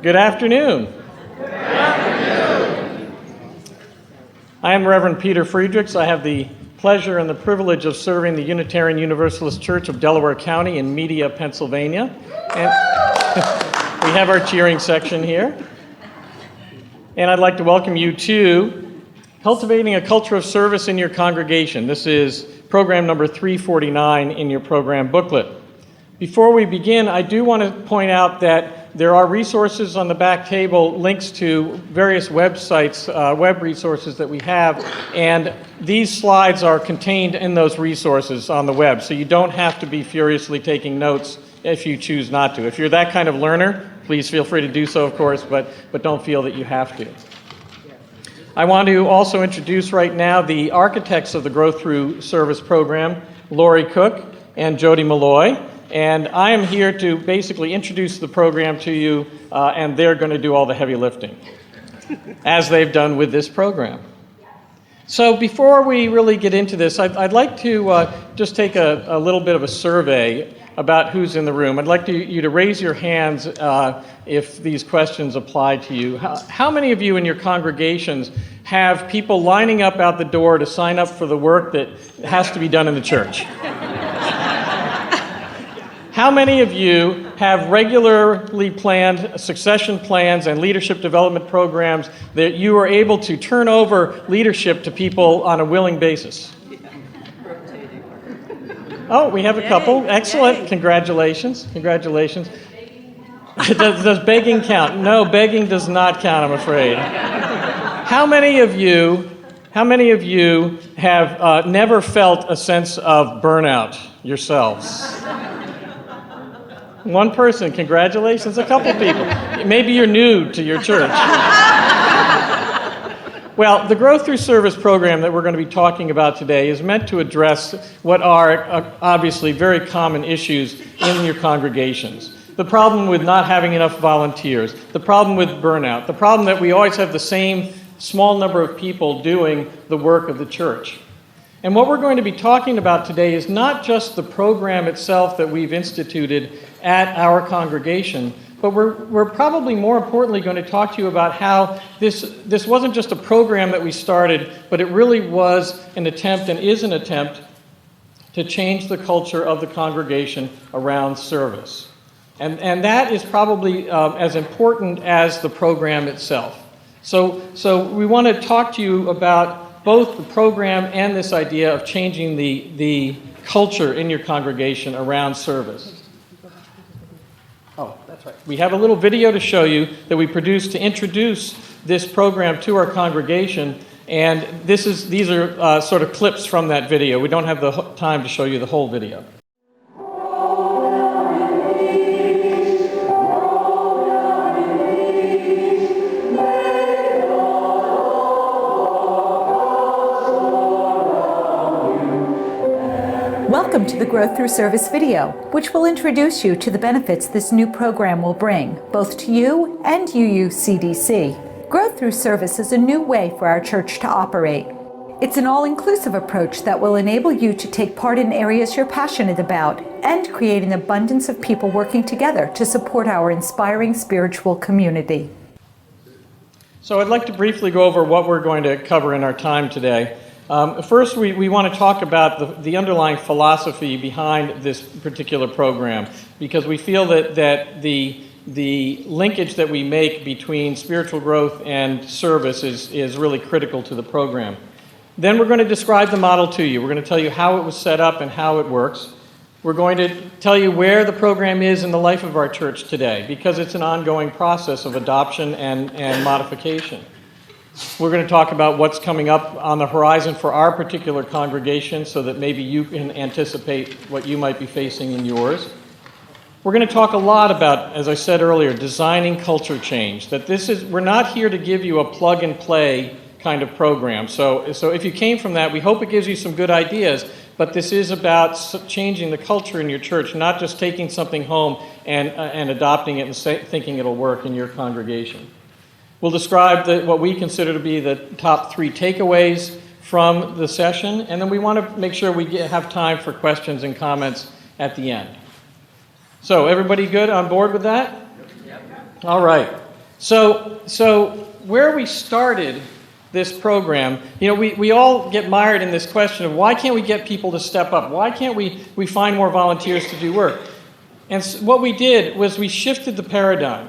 Good afternoon. Good afternoon. I am Reverend Peter Friedrichs. I have the pleasure and the privilege of serving the Unitarian Universalist Church of Delaware County in Media, Pennsylvania. And we have our cheering section here. And I'd like to welcome you to Cultivating a Culture of Service in Your Congregation. This is program number 349 in your program booklet. Before we begin, I do want to point out that there are resources on the back table, links to various websites, web resources that we have, and these slides are contained in those resources on the web, so you don't have to be furiously taking notes if you choose not to. If you're that kind of learner, please feel free to do so, of course, but don't feel that you have to. I want to also introduce right now the architects of the Growth Through Service program, Lori Cook and Jody Malloy. And I am here to basically introduce the program to you, and they're going to do all the heavy lifting, as they've done with this program. So before we really get into this, I'd like to just take a little bit of a survey about who's in the room. I'd like you to raise your hands if these questions apply to you. How many of you in your congregations have people lining up out the door to sign up for the work that has to be done in the church? How many of you have regularly planned succession plans and leadership development programs that you are able to turn over leadership to people on a willing basis? Oh, we have a couple. Excellent. Congratulations. Congratulations. Does begging count? No, begging does not count, I'm afraid. How many of you have never felt a sense of burnout yourselves? One person, congratulations. A couple people. Maybe you're new to your church. Well, the Growth Through Service program that we're going to be talking about today is meant to address what are obviously very common issues in your congregations. The problem with not having enough volunteers, the problem with burnout, the problem that we always have the same small number of people doing the work of the church. And what we're going to be talking about today is not just the program itself that we've instituted at our congregation, but we're probably more importantly going to talk to you about how this wasn't just a program that we started, but it really was an attempt and is an attempt to change the culture of the congregation around service. And that is probably as important as the program itself. So we want to talk to you about both the program and this idea of changing the culture in your congregation around service. Oh, that's right. We have a little video to show you that we produced to introduce this program to our congregation, and these are sort of clips from that video. We don't have the time to show you the whole video. Welcome to the Growth Through Service video, which will introduce you to the benefits this new program will bring, both to you and UUCDC. Growth Through Service is a new way for our church to operate. It's an all-inclusive approach that will enable you to take part in areas you're passionate about and create an abundance of people working together to support our inspiring spiritual community. So I'd like to briefly go over what we're going to cover in our time today. First, we want to talk about the underlying philosophy behind this particular program, because we feel that the linkage that we make between spiritual growth and service is really critical to the program. Then we're going to describe the model to you. We're going to tell you how it was set up and how it works. We're going to tell you where the program is in the life of our church today, because it's an ongoing process of adoption and modification. We're going to talk about what's coming up on the horizon for our particular congregation so that maybe you can anticipate what you might be facing in yours. We're going to talk a lot about, as I said earlier, designing culture change. We're not here to give you a plug and play kind of program. So if you came from that, we hope it gives you some good ideas, but this is about changing the culture in your church, not just taking something home and adopting it and thinking it'll work in your congregation. We'll describe what we consider to be the top 3 takeaways from the session, and then we want to make sure we have time for questions and comments at the end. So everybody good on board with that? Yep. All right. So where we started this program, we all get mired in this question of why can't we get people to step up? Why can't we find more volunteers to do work? And what we did was we shifted the paradigm.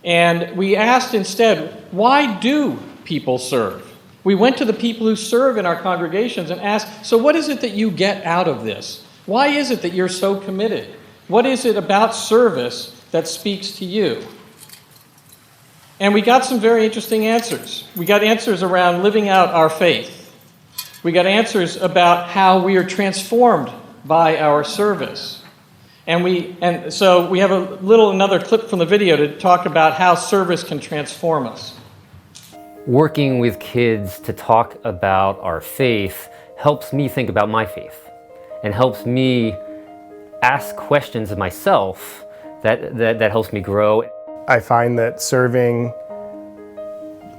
And we asked instead, why do people serve? We went to the people who serve in our congregations and asked, so what is it that you get out of this? Why is it that you're so committed? What is it about service that speaks to you? And we got some very interesting answers. We got answers around living out our faith. We got answers about how we are transformed by our service. And so we have another clip from the video to talk about how service can transform us. Working with kids to talk about our faith helps me think about my faith and helps me ask questions of myself that helps me grow. I find that serving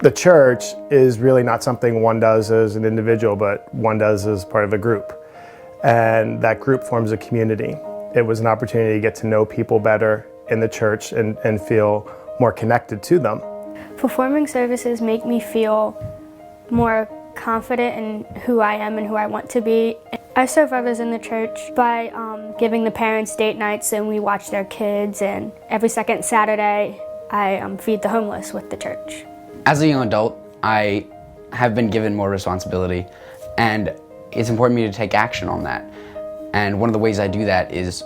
the church is really not something one does as an individual, but one does as part of a group. And that group forms a community. It was an opportunity to get to know people better in the church and feel more connected to them. Performing services make me feel more confident in who I am and who I want to be. I serve others in the church by giving the parents date nights, and we watch their kids, and every second Saturday I feed the homeless with the church. As a young adult, I have been given more responsibility, and it's important to me to take action on that. And one of the ways I do that is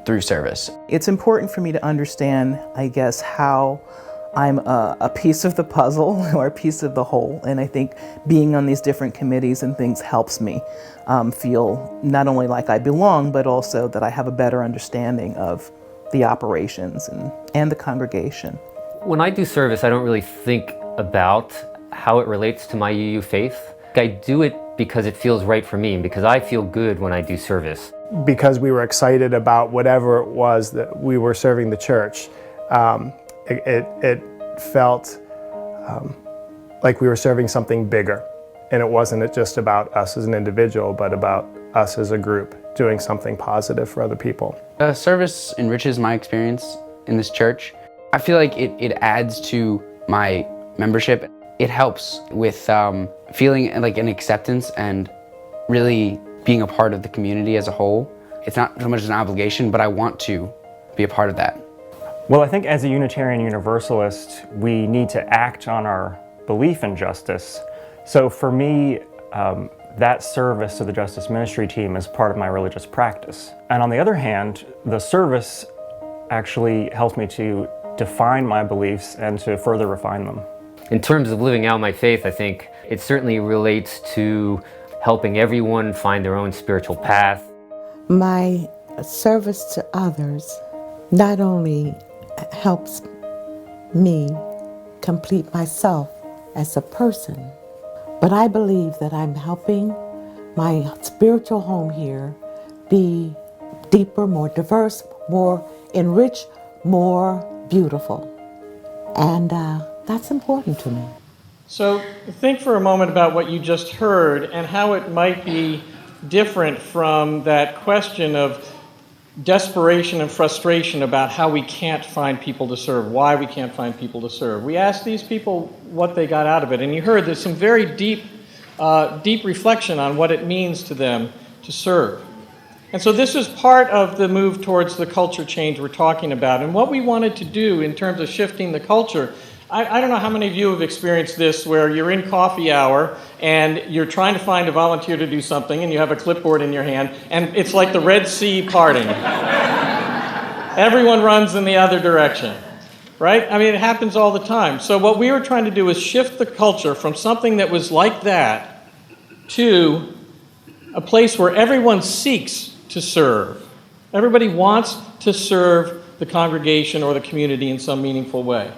through service. It's important for me to understand, I guess, how I'm a piece of the puzzle or a piece of the whole, and I think being on these different committees and things helps me feel not only like I belong, but also that I have a better understanding of the operations and the congregation. When I do service, I don't really think about how it relates to my UU faith. I do it because it feels right for me, because I feel good when I do service. Because we were excited about whatever it was that we were serving the church, it felt like we were serving something bigger. And it wasn't just about us as an individual, but about us as a group doing something positive for other people. Service enriches my experience in this church. I feel like it adds to my membership. It helps with feeling like an acceptance and really being a part of the community as a whole. It's not so much an obligation, but I want to be a part of that. Well, I think as a Unitarian Universalist, we need to act on our belief in justice. So for me, that service to the Justice Ministry team is part of my religious practice. And on the other hand, the service actually helps me to define my beliefs and to further refine them. In terms of living out my faith, I think it certainly relates to helping everyone find their own spiritual path. My service to others not only helps me complete myself as a person, but I believe that I'm helping my spiritual home here be deeper, more diverse, more enriched, more beautiful. And that's important to me. So think for a moment about what you just heard and how it might be different from that question of desperation and frustration about how we can't find people to serve, why we can't find people to serve. We asked these people what they got out of it, and you heard there's some very deep reflection on what it means to them to serve. And so this is part of the move towards the culture change we're talking about. And what we wanted to do in terms of shifting the culture, I don't know how many of you have experienced this where you're in coffee hour and you're trying to find a volunteer to do something and you have a clipboard in your hand and it's like the Red Sea parting. Everyone runs in the other direction, right? I mean, it happens all the time. So what we were trying to do is shift the culture from something that was like that to a place where everyone seeks to serve. Everybody wants to serve the congregation or the community in some meaningful way,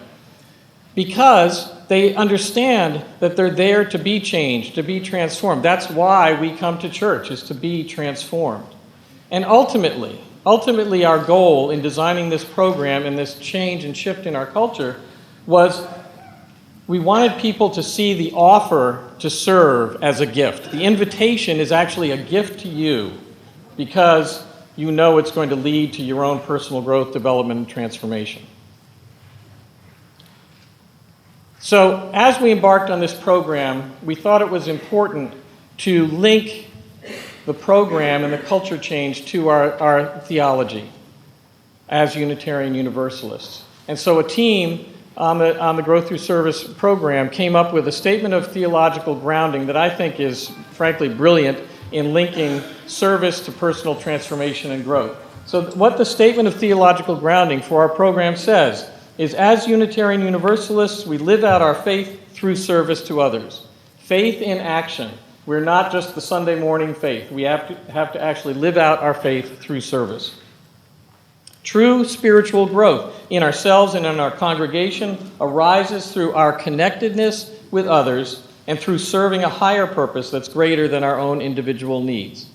because they understand that they're there to be changed, to be transformed. That's why we come to church, is to be transformed. And ultimately our goal in designing this program and this change and shift in our culture was we wanted people to see the offer to serve as a gift. The invitation is actually a gift to you because you know it's going to lead to your own personal growth, development, and transformation. So as we embarked on this program, we thought it was important to link the program and the culture change to our theology as Unitarian Universalists. And so a team on the Growth Through Service program came up with a statement of theological grounding that I think is frankly brilliant in linking service to personal transformation and growth. So what the statement of theological grounding for our program says is, as Unitarian Universalists, we live out our faith through service to others. Faith in action. We're not just the Sunday morning faith. We have to actually live out our faith through service. True spiritual growth in ourselves and in our congregation arises through our connectedness with others and through serving a higher purpose that's greater than our own individual needs.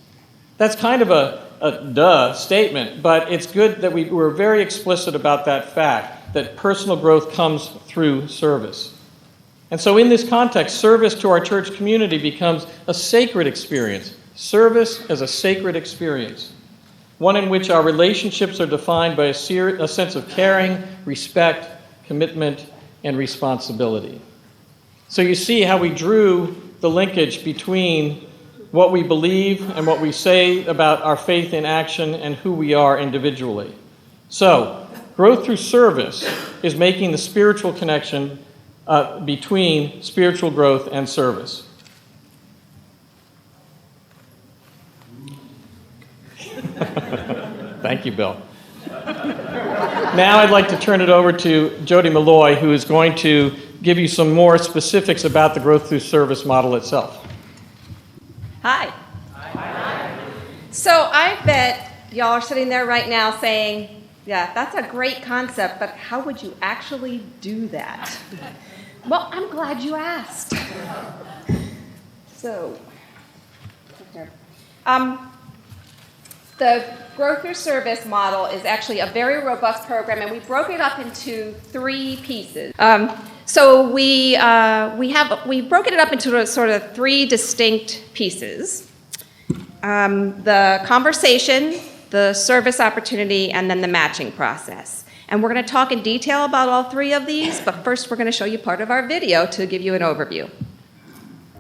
That's kind of a duh statement, but it's good that we're very explicit about that fact, that personal growth comes through service. And so in this context, service to our church community becomes a sacred experience. Service as a sacred experience. One in which our relationships are defined by a sense of caring, respect, commitment, and responsibility. So you see how we drew the linkage between what we believe and what we say about our faith in action and who we are individually. So, growth through service is making the spiritual connection between spiritual growth and service. Thank you, Bill. Now I'd like to turn it over to Jody Malloy, who is going to give you some more specifics about the Growth Through Service model itself. Hi. Hi. So I bet y'all are sitting there right now saying, yeah, that's a great concept, but how would you actually do that? Well, I'm glad you asked. So, here. The Growth Through Service model is actually a very robust program, and we broke it up into 3 pieces. So we broke it up into sort of 3 distinct pieces. The conversation, the service opportunity, and then the matching process. And we're going to talk in detail about all 3 of these, but first we're going to show you part of our video to give you an overview.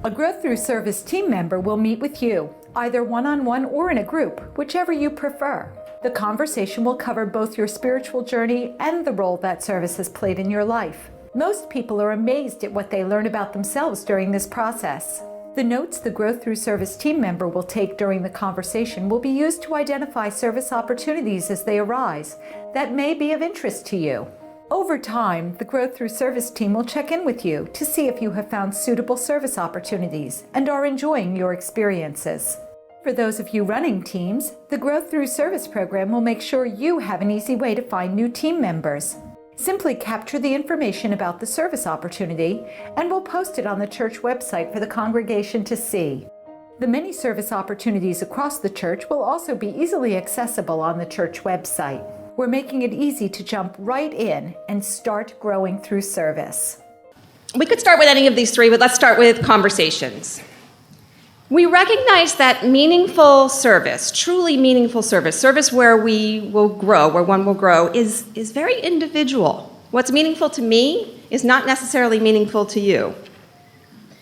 A Growth Through Service team member will meet with you, either one-on-one or in a group, whichever you prefer. The conversation will cover both your spiritual journey and the role that service has played in your life. Most people are amazed at what they learn about themselves during this process. The notes the Growth Through Service team member will take during the conversation will be used to identify service opportunities as they arise that may be of interest to you. Over time, the Growth Through Service team will check in with you to see if you have found suitable service opportunities and are enjoying your experiences. For those of you running teams, the Growth Through Service program will make sure you have an easy way to find new team members. Simply capture the information about the service opportunity and we'll post it on the church website for the congregation to see. The many service opportunities across the church will also be easily accessible on the church website. We're making it easy to jump right in and start growing through service. We could start with any of these 3, but let's start with conversations. We recognize that meaningful service, truly meaningful service where we will grow, where one will grow, is very individual. What's meaningful to me is not necessarily meaningful to you.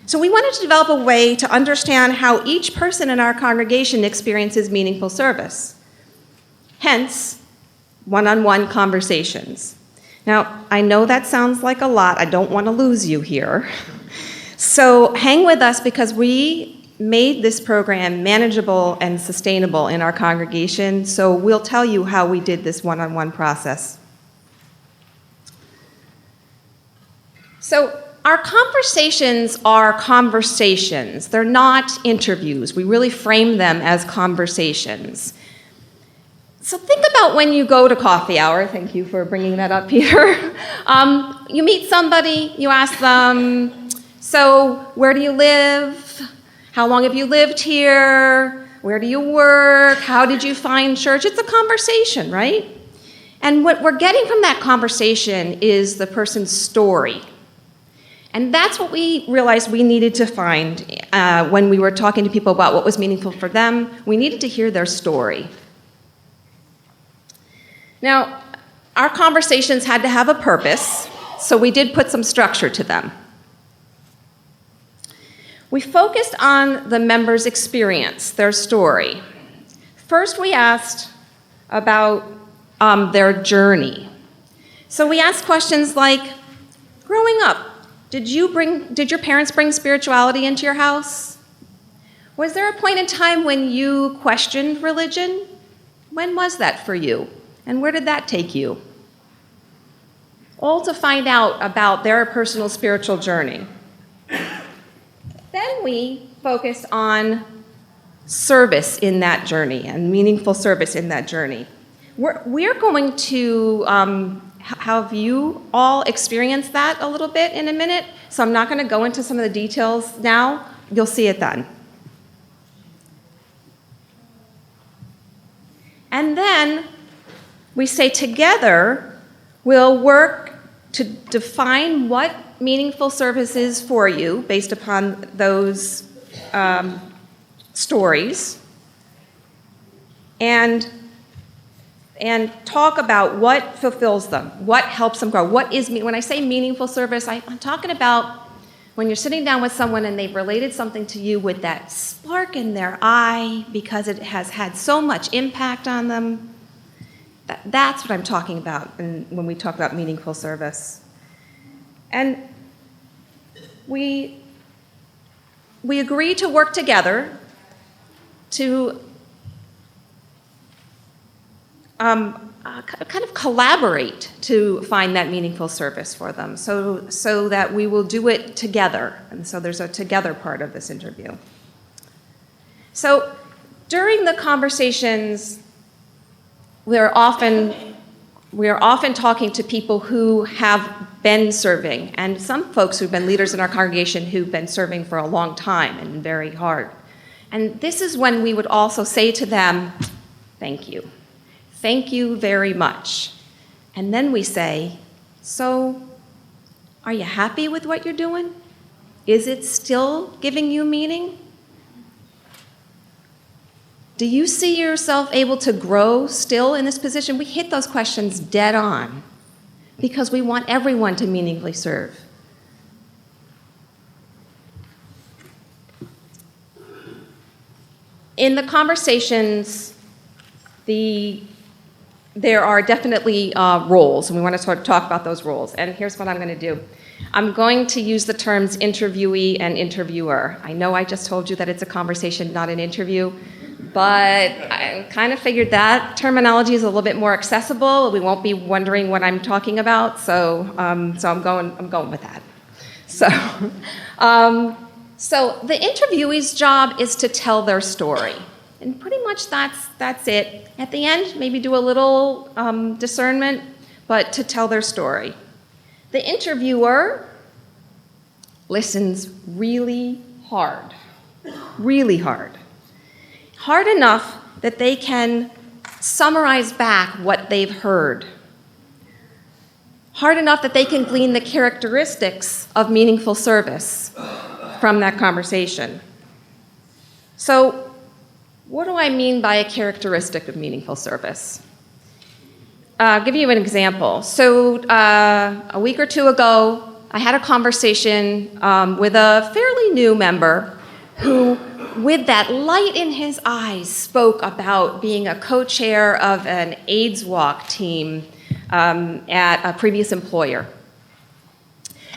So we wanted to develop a way to understand how each person in our congregation experiences meaningful service. Hence, one-on-one conversations. Now, I know that sounds like a lot. I don't want to lose you here. So hang with us because we made this program manageable and sustainable in our congregation, so we'll tell you how we did this one-on-one process. So our conversations are conversations. They're not interviews. We really frame them as conversations. So think about when you go to coffee hour. Thank you for bringing that up, Peter. You meet somebody, you ask them, so where do you live? How long have you lived here? Where do you work? How did you find church? It's a conversation, right? And what we're getting from that conversation is the person's story. And that's what we realized we needed to find when we were talking to people about what was meaningful for them. We needed to hear their story. Now, our conversations had to have a purpose. so we did put some structure to them. We focused on the members' experience, their story. First, we asked about their journey. So we asked questions like, growing up, did your parents bring spirituality into your house? Was there a point in time when you questioned religion? When was that for you? And where did that take you? All to find out about their personal spiritual journey. Then we focused on service in that journey and meaningful service in that journey. We're going to have you all experience that a little bit in a minute, so I'm not going to go into some of the details now. You'll see it then. And then we say together, we'll work to define what meaningful service is for you based upon those stories, and talk about what fulfills them, what helps them grow, when I say meaningful service, I'm talking about when you're sitting down with someone and they've related something to you with that spark in their eye because it has had so much impact on them. That's what I'm talking about when we talk about meaningful service. And we agree to work together to kind of collaborate to find that meaningful service for them, so that we will do it together. And so there's a together part of this interview. So during the conversations, we are often talking to people who have been serving, and some folks who've been leaders in our congregation who've been serving for a long time and very hard. And this is when we would also say to them, thank you. Thank you very much. And then we say, so are you happy with what you're doing? Is it still giving you meaning? Do you see yourself able to grow still in this position? We hit those questions dead on because we want everyone to meaningfully serve. In the conversations, there are definitely roles, and we want to talk about those roles. And here's what I'm going to do. I'm going to use the terms interviewee and interviewer. I know I just told you that it's a conversation, not an interview, but I kind of figured that terminology is a little bit more accessible. We won't be wondering what I'm talking about, so I'm going with that. So the interviewee's job is to tell their story. And pretty much that's it. At the end, maybe do a little discernment, but to tell their story. The interviewer listens really hard. Hard enough that they can summarize back what they've heard. Hard enough that they can glean the characteristics of meaningful service from that conversation. So, what do I mean by a characteristic of meaningful service? I'll give you an example. So, a week or two ago, I had a conversation with a fairly new member who, with that light in his eyes, spoke about being a co-chair of an AIDS walk team at a previous employer.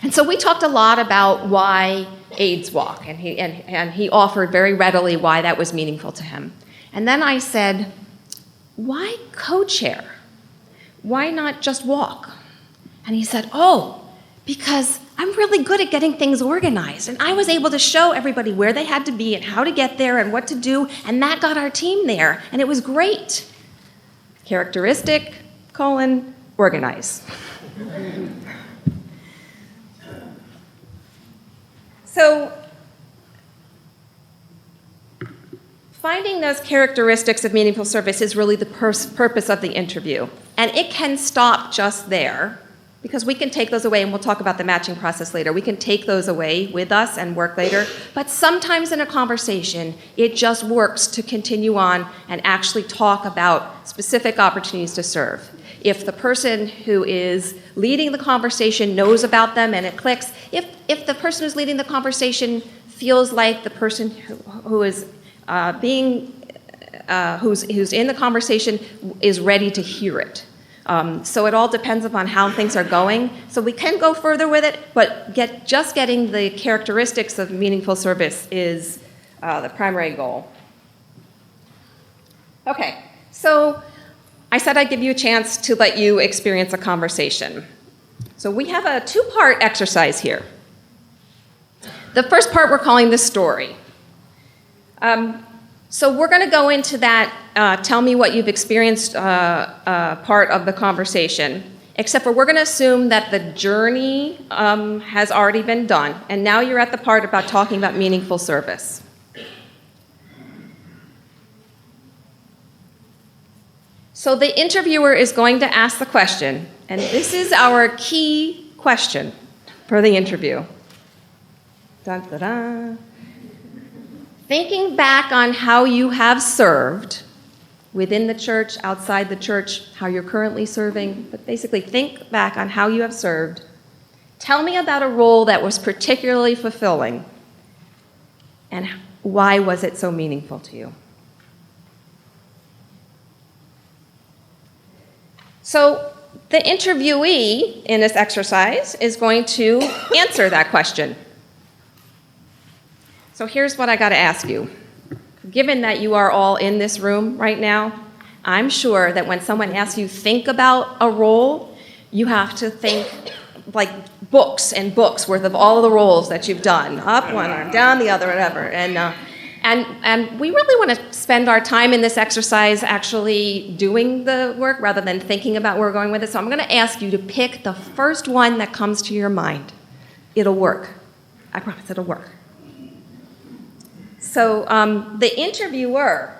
And so we talked a lot about why AIDS walk, and he offered very readily why that was meaningful to him. And then I said, why co-chair? Why not just walk? And he said, because I'm really good at getting things organized, and I was able to show everybody where they had to be and how to get there and what to do, and that got our team there, and it was great. Characteristic, organize. So, finding those characteristics of meaningful service is really the purpose of the interview. And it can stop just there, because we can take those away, and we'll talk about the matching process later. We can take those away with us and work later. But sometimes in a conversation, it just works to continue on and actually talk about specific opportunities to serve. If the person who is leading the conversation knows about them and it clicks, if the person who's leading the conversation feels like the person who is who's in the conversation is ready to hear it. So it all depends upon how things are going. So we can go further with it, but just getting the characteristics of meaningful service is the primary goal. Okay, so I said I'd give you a chance to let you experience a conversation. So we have a two-part exercise here. The first part we're calling the story. So we're going to go into that tell me what you've experienced part of the conversation, except for we're going to assume that the journey has already been done, and now you're at the part about talking about meaningful service. So the interviewer is going to ask the question, and this is our key question for the interview. Dun, dun, dun. Thinking back on how you have served within the church, outside the church, how you're currently serving, but basically think back on how you have served. Tell me about a role that was particularly fulfilling, and why was it so meaningful to you? So the interviewee in this exercise is going to answer that question. So here's what I got to ask you. Given that you are all in this room right now, I'm sure that when someone asks you think about a role, you have to think like books and books worth of all of the roles that you've done, up one arm, down the other, whatever. And we really want to spend our time in this exercise actually doing the work rather than thinking about where we're going with it. So I'm going to ask you to pick the first one that comes to your mind. It'll work. I promise it'll work. So the interviewer,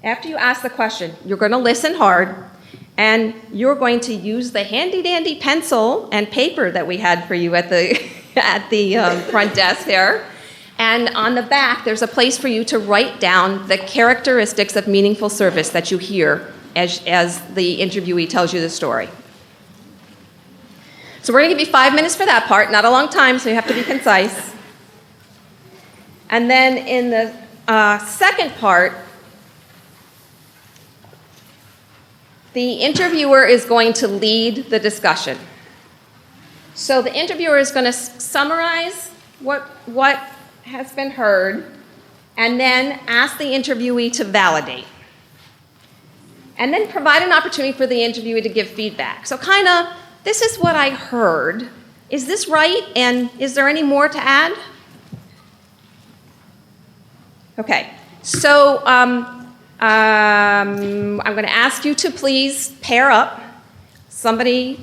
after you ask the question, you're going to listen hard, and you're going to use the handy-dandy pencil and paper that we had for you at the front desk there. And on the back, there's a place for you to write down the characteristics of meaningful service that you hear as the interviewee tells you the story. So we're going to give you 5 minutes for that part, not a long time, so you have to be concise. And then in the second part, the interviewer is going to lead the discussion. So the interviewer is going to summarize what has been heard, and then ask the interviewee to validate. And then provide an opportunity for the interviewee to give feedback. So kind of, this is what I heard. Is this right? And is there any more to add? Okay, so I'm going to ask you to please pair up. Somebody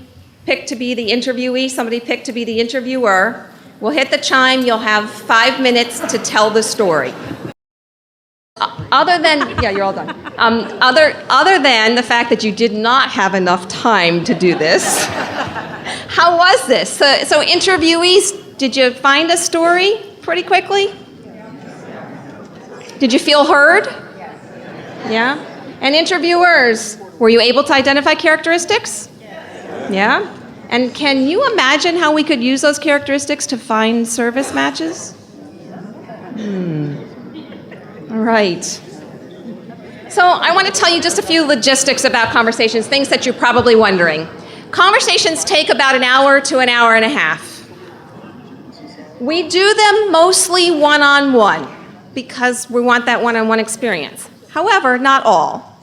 pick to be the interviewee, somebody pick to be the interviewer. We'll hit the chime. You'll have 5 minutes to tell the story. Other than, yeah, you're all done. Other than the fact that you did not have enough time to do this, how was this? So interviewees, did you find a story pretty quickly? Did you feel heard? Yeah? And interviewers, were you able to identify characteristics? Yeah? And can you imagine how we could use those characteristics to find service matches? All right. So I want to tell you just a few logistics about conversations, things that you're probably wondering. Conversations take about an hour to an hour and a half. We do them mostly one-on-one because we want that one-on-one experience. However, not all.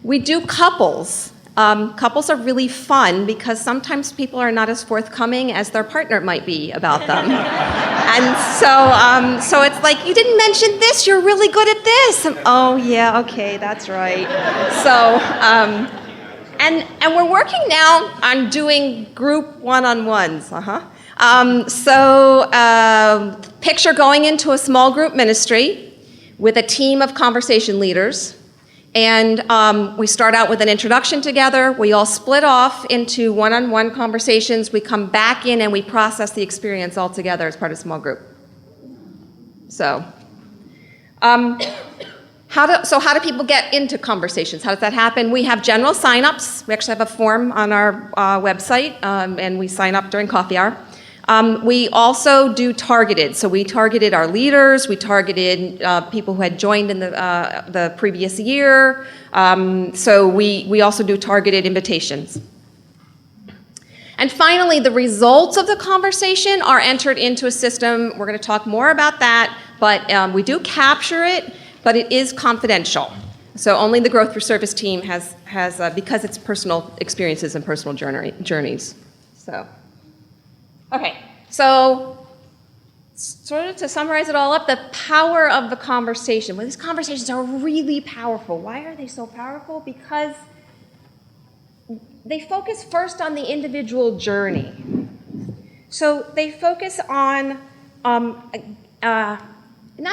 We do couples. Couples are really fun because sometimes people are not as forthcoming as their partner might be about them. And so it's like, you didn't mention this, you're really good at this. And, oh yeah, okay, that's right. So, and we're working now on doing group one-on-ones. Picture going into a small group ministry with a team of conversation leaders. And we start out with an introduction together. We all split off into one-on-one conversations. We come back in and we process the experience all together as part of a small group. So, how do people get into conversations? How does that happen? We have general sign-ups. We actually have a form on our website, and we sign up during coffee hour. We also do targeted. So we targeted our leaders. We targeted people who had joined in the previous year. So we also do targeted invitations. And finally, the results of the conversation are entered into a system. We're going to talk more about that, but we do capture it, but it is confidential. So only the Growth Through Service team has because it's personal experiences and personal journeys. So. Okay, so sort of to summarize it all up, the power of the conversation. Well, these conversations are really powerful. Why are they so powerful? Because they focus first on the individual journey. So they focus on not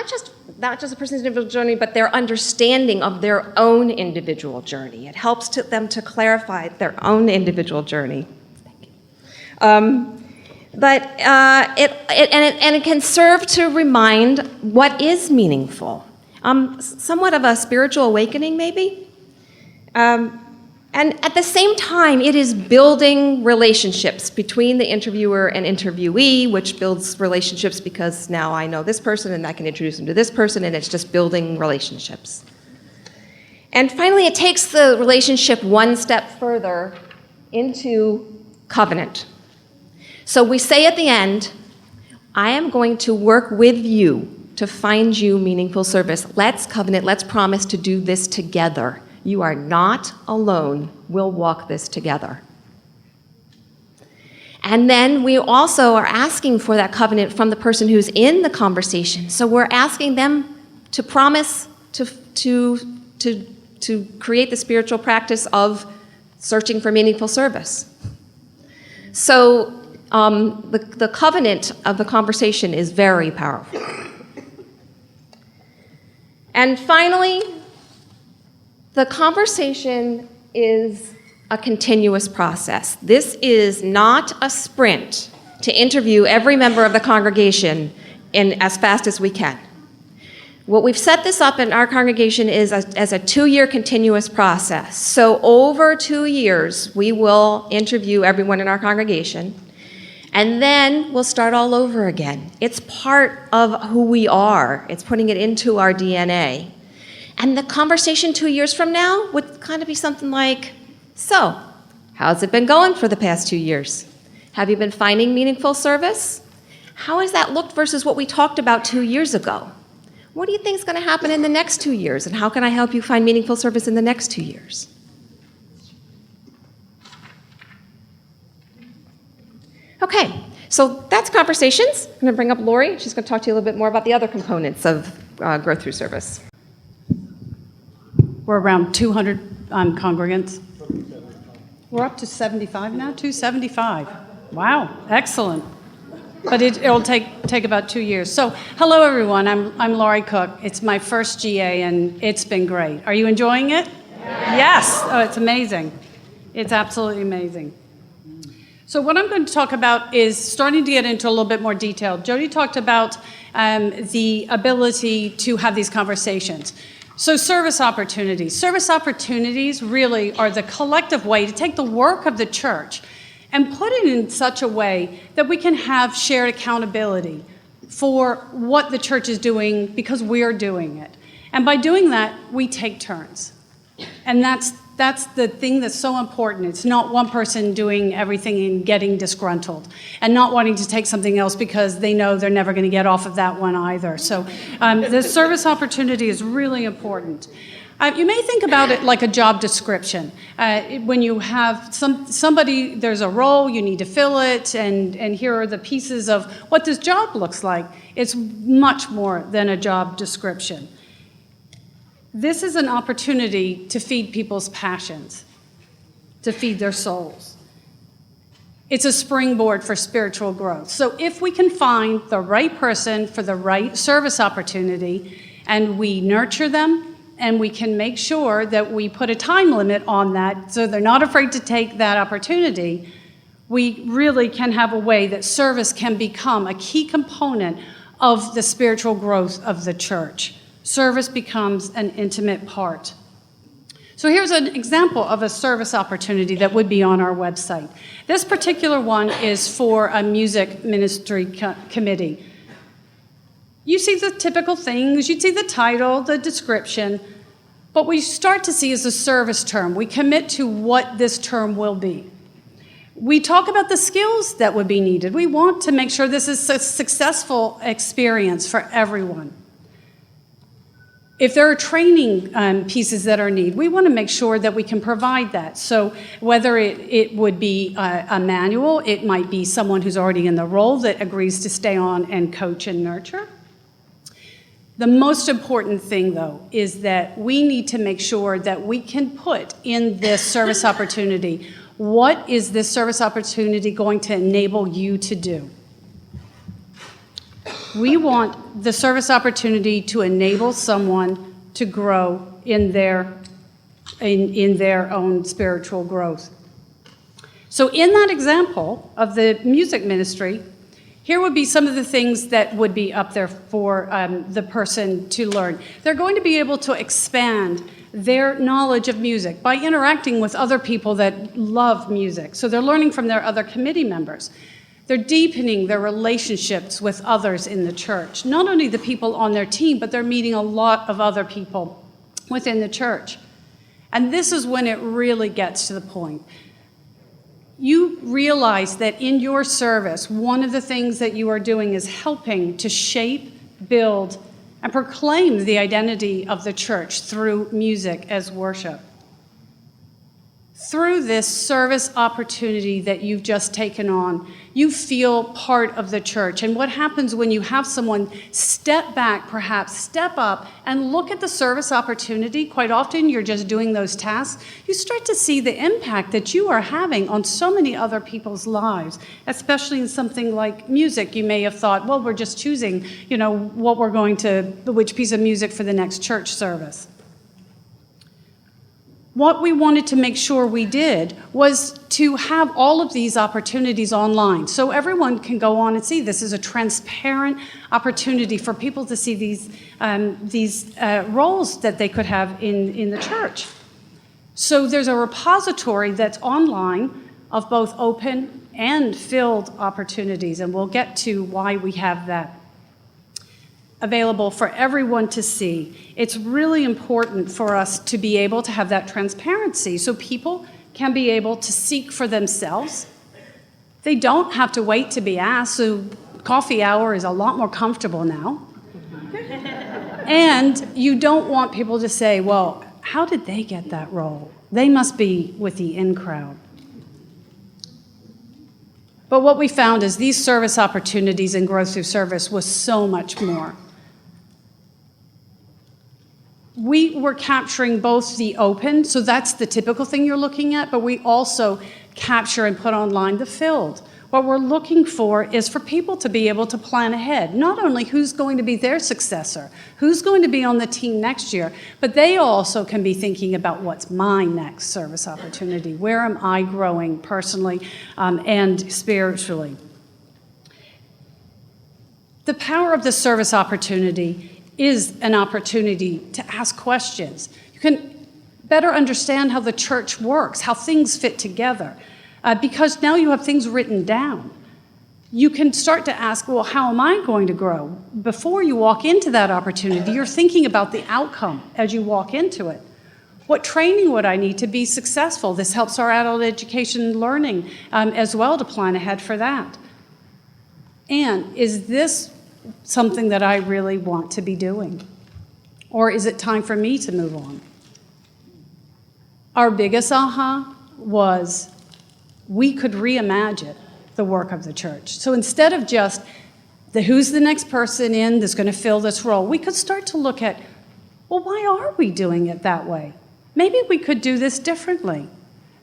just a person's individual journey, but their understanding of their own individual journey. It helps them to clarify their own individual journey. Thank you. But it can serve to remind what is meaningful, somewhat of a spiritual awakening maybe. And at the same time, it is building relationships between the interviewer and interviewee, which builds relationships because now I know this person and I can introduce them to this person, and it's just building relationships. And finally, it takes the relationship one step further into covenant. So we say at the end, I am going to work with you to find you meaningful service. Let's covenant, let's promise to do this together. You are not alone. We'll walk this together. And then we also are asking for that covenant from the person who's in the conversation. So we're asking them to promise to create the spiritual practice of searching for meaningful service. So the covenant of the conversation is very powerful. And finally, the conversation is a continuous process. This is not a sprint to interview every member of the congregation in as fast as we can. What we've set this up in our congregation is as a 2-year continuous process. So over 2 years, we will interview everyone in our congregation. And then we'll start all over again. It's part of who we are. It's putting it into our DNA. And the conversation 2 years from now would kind of be something like, so, how's it been going for the past 2 years? Have you been finding meaningful service? How has that looked versus what we talked about 2 years ago? What do you think is going to happen in the next 2 years? And how can I help you find meaningful service in the next 2 years? Okay, so that's conversations. I'm going to bring up Lori. She's going to talk to you a little bit more about the other components of growth through service. We're around 200 congregants. We're up to 75 now, 275. Wow, excellent. But it'll take about 2 years. So, hello everyone, I'm Lori Cook. It's my first GA and it's been great. Are you enjoying it? Yes. Oh, it's amazing. It's absolutely amazing. So what I'm going to talk about is starting to get into a little bit more detail. Jody talked about the ability to have these conversations. So service opportunities. Service opportunities really are the collective way to take the work of the church and put it in such a way that we can have shared accountability for what the church is doing because we're doing it. And by doing that, we take turns. And that's the thing that's so important. It's not one person doing everything and getting disgruntled and not wanting to take something else because they know they're never going to get off of that one either. So the service opportunity is really important. You may think about it like a job description. When you have somebody, there's a role, you need to fill it, and here are the pieces of what this job looks like. It's much more than a job description. This is an opportunity to feed people's passions, to feed their souls. It's a springboard for spiritual growth. So if we can find the right person for the right service opportunity, and we nurture them, and we can make sure that we put a time limit on that so they're not afraid to take that opportunity, we really can have a way that service can become a key component of the spiritual growth of the church. Service becomes an intimate part. So here's an example of a service opportunity that would be on our website. This particular one is for a music ministry committee. You see the typical things, you see the title, the description, but what we start to see is a service term. We commit to what this term will be. We talk about the skills that would be needed. We want to make sure this is a successful experience for everyone. If there are training pieces that are needed, we want to make sure that we can provide that. So whether it would be a manual, it might be someone who's already in the role that agrees to stay on and coach and nurture. The most important thing, though, is that we need to make sure that we can put in this service opportunity, what is this service opportunity going to enable you to do? We want the service opportunity to enable someone to grow in their own spiritual growth. So in that example of the music ministry, here would be some of the things that would be up there for the person to learn. They're going to be able to expand their knowledge of music by interacting with other people that love music. So they're learning from their other committee members. They're deepening their relationships with others in the church. Not only the people on their team, but they're meeting a lot of other people within the church. And this is when it really gets to the point. You realize that in your service, one of the things that you are doing is helping to shape, build, and proclaim the identity of the church through music as worship. Through this service opportunity that you've just taken on, you feel part of the church. And what happens when you have someone step back, perhaps step up, and look at the service opportunity? Quite often you're just doing those tasks. You start to see the impact that you are having on so many other people's lives, especially in something like music. You may have thought, well, we're just choosing, which piece of music for the next church service. What we wanted to make sure we did was to have all of these opportunities online so everyone can go on and see. This is a transparent opportunity for people to see these roles that they could have in the church. So there's a repository that's online of both open and filled opportunities, and we'll get to why we have that available for everyone to see. It's really important for us to be able to have that transparency so people can be able to seek for themselves. They don't have to wait to be asked, so coffee hour is a lot more comfortable now. And you don't want people to say, well, how did they get that role? They must be with the in crowd. But what we found is these service opportunities and growth through service was so much more. We were capturing both the open, so that's the typical thing you're looking at, but we also capture and put online the filled. What we're looking for is for people to be able to plan ahead, not only who's going to be their successor, who's going to be on the team next year, but they also can be thinking about what's my next service opportunity. Where am I growing personally and spiritually? The power of the service opportunity is an opportunity to ask questions. You can better understand how the church works, how things fit together, because now you have things written down. You can start to ask, well, how am I going to grow? Before you walk into that opportunity, you're thinking about the outcome as you walk into it. What training would I need to be successful? This helps our adult education learning as well to plan ahead for that. And is this something that I really want to be doing? Or is it time for me to move on? Our biggest aha was we could reimagine the work of the church. So instead of just who's the next person in that's going to fill this role, we could start to look at, well, why are we doing it that way? Maybe we could do this differently.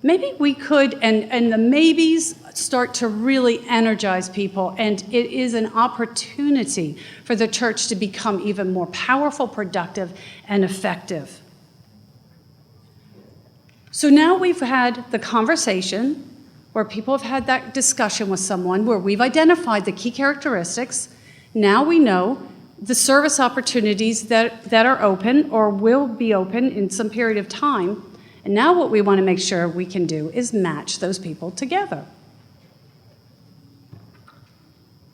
Maybe we could, and the maybes start to really energize people, and it is an opportunity for the church to become even more powerful, productive, and effective. So now we've had the conversation where people have had that discussion with someone, where we've identified the key characteristics. Now we know the service opportunities that are open or will be open in some period of time. And now what we want to make sure we can do is match those people together.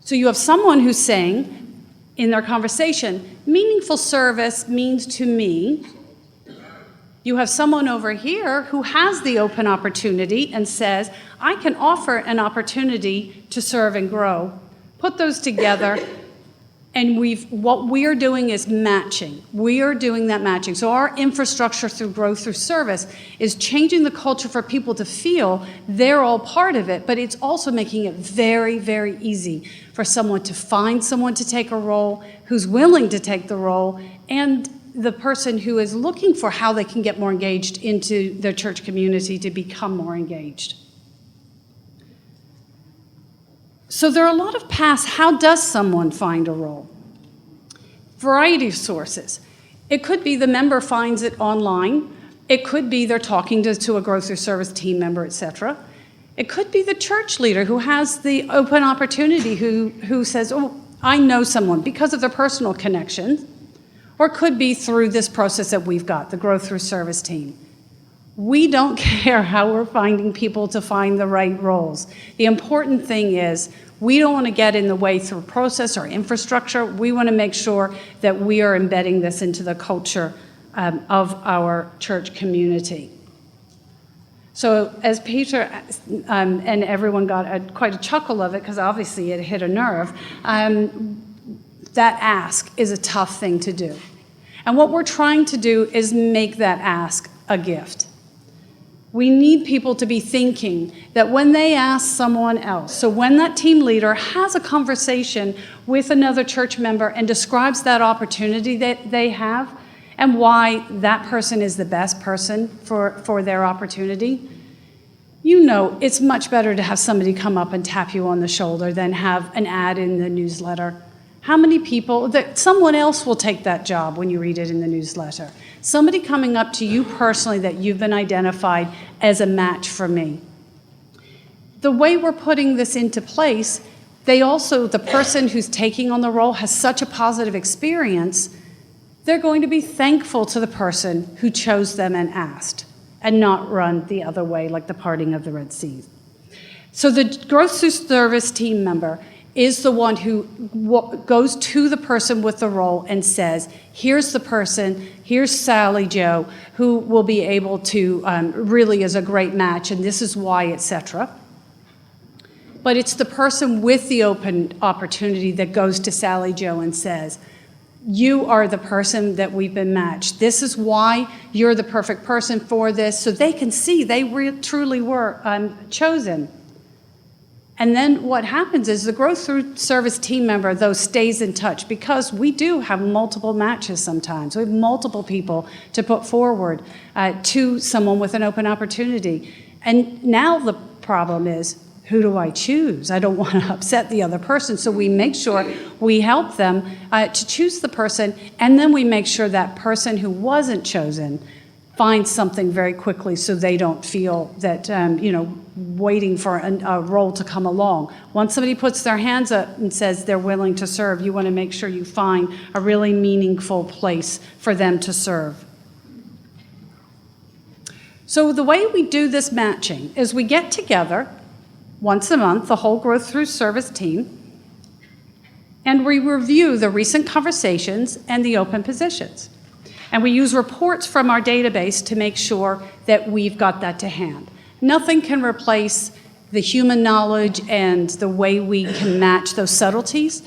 So you have someone who's saying in their conversation, meaningful service means to me. You have someone over here who has the open opportunity and says, I can offer an opportunity to serve and grow. Put those together, and what we are doing is matching. We are doing that matching. So our infrastructure through growth through service is changing the culture for people to feel they're all part of it, but it's also making it very, very easy for someone to find someone to take a role, who's willing to take the role, and the person who is looking for how they can get more engaged into their church community to become more engaged. So there are a lot of paths. How does someone find a role? Variety of sources. It could be the member finds it online. It could be they're talking to a growth through service team member, etc. It could be the church leader who has the open opportunity, who says, oh, I know someone because of their personal connections. Or it could be through this process that we've got, the growth through service team. We don't care how we're finding people to find the right roles. The important thing is we don't want to get in the way through process or infrastructure. We want to make sure that we are embedding this into the culture of our church community. So as Peter and everyone got quite a chuckle of it, because obviously it hit a nerve, that ask is a tough thing to do. And what we're trying to do is make that ask a gift. We need people to be thinking that when they ask someone else, so when that team leader has a conversation with another church member and describes that opportunity that they have and why that person is the best person for their opportunity, you know it's much better to have somebody come up and tap you on the shoulder than have an ad in the newsletter. How many people, that someone else will take that job when you read it in the newsletter? Somebody coming up to you personally that you've been identified as a match for me. The way we're putting this into place, the person who's taking on the role has such a positive experience, they're going to be thankful to the person who chose them and asked, and not run the other way like the parting of the Red Sea. So the growth through service team member is the one who goes to the person with the role and says, here's the person, here's Sally Joe, who will be able to really is a great match, and this is why, etc. But it's the person with the open opportunity that goes to Sally Joe and says, you are the person that we've been matched. This is why you're the perfect person for this, so they can see they truly were chosen. And then what happens is the growth through service team member, though, stays in touch because we do have multiple matches sometimes. We have multiple people to put forward to someone with an open opportunity. And now the problem is, who do I choose? I don't want to upset the other person, so we make sure we help them to choose the person, and then we make sure that person who wasn't chosen finds something very quickly so they don't feel that, waiting for a role to come along. Once somebody puts their hands up and says they're willing to serve, you want to make sure you find a really meaningful place for them to serve. So the way we do this matching is we get together once a month, the whole growth through service team, and we review the recent conversations and the open positions. And we use reports from our database to make sure that we've got that to hand. Nothing can replace the human knowledge and the way we can match those subtleties,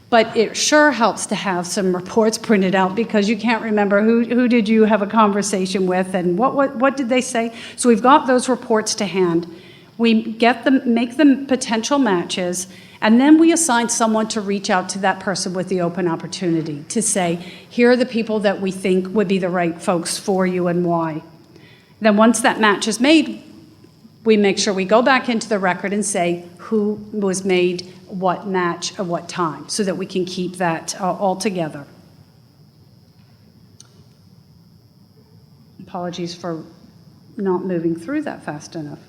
but it sure helps to have some reports printed out because you can't remember who did you have a conversation with and what did they say. So we've got those reports to hand. We make them potential matches, and then we assign someone to reach out to that person with the open opportunity to say, here are the people that we think would be the right folks for you and why. Then once that match is made, we make sure we go back into the record and say who was made, what match, at what time, so that we can keep that all together. Apologies for not moving through that fast enough.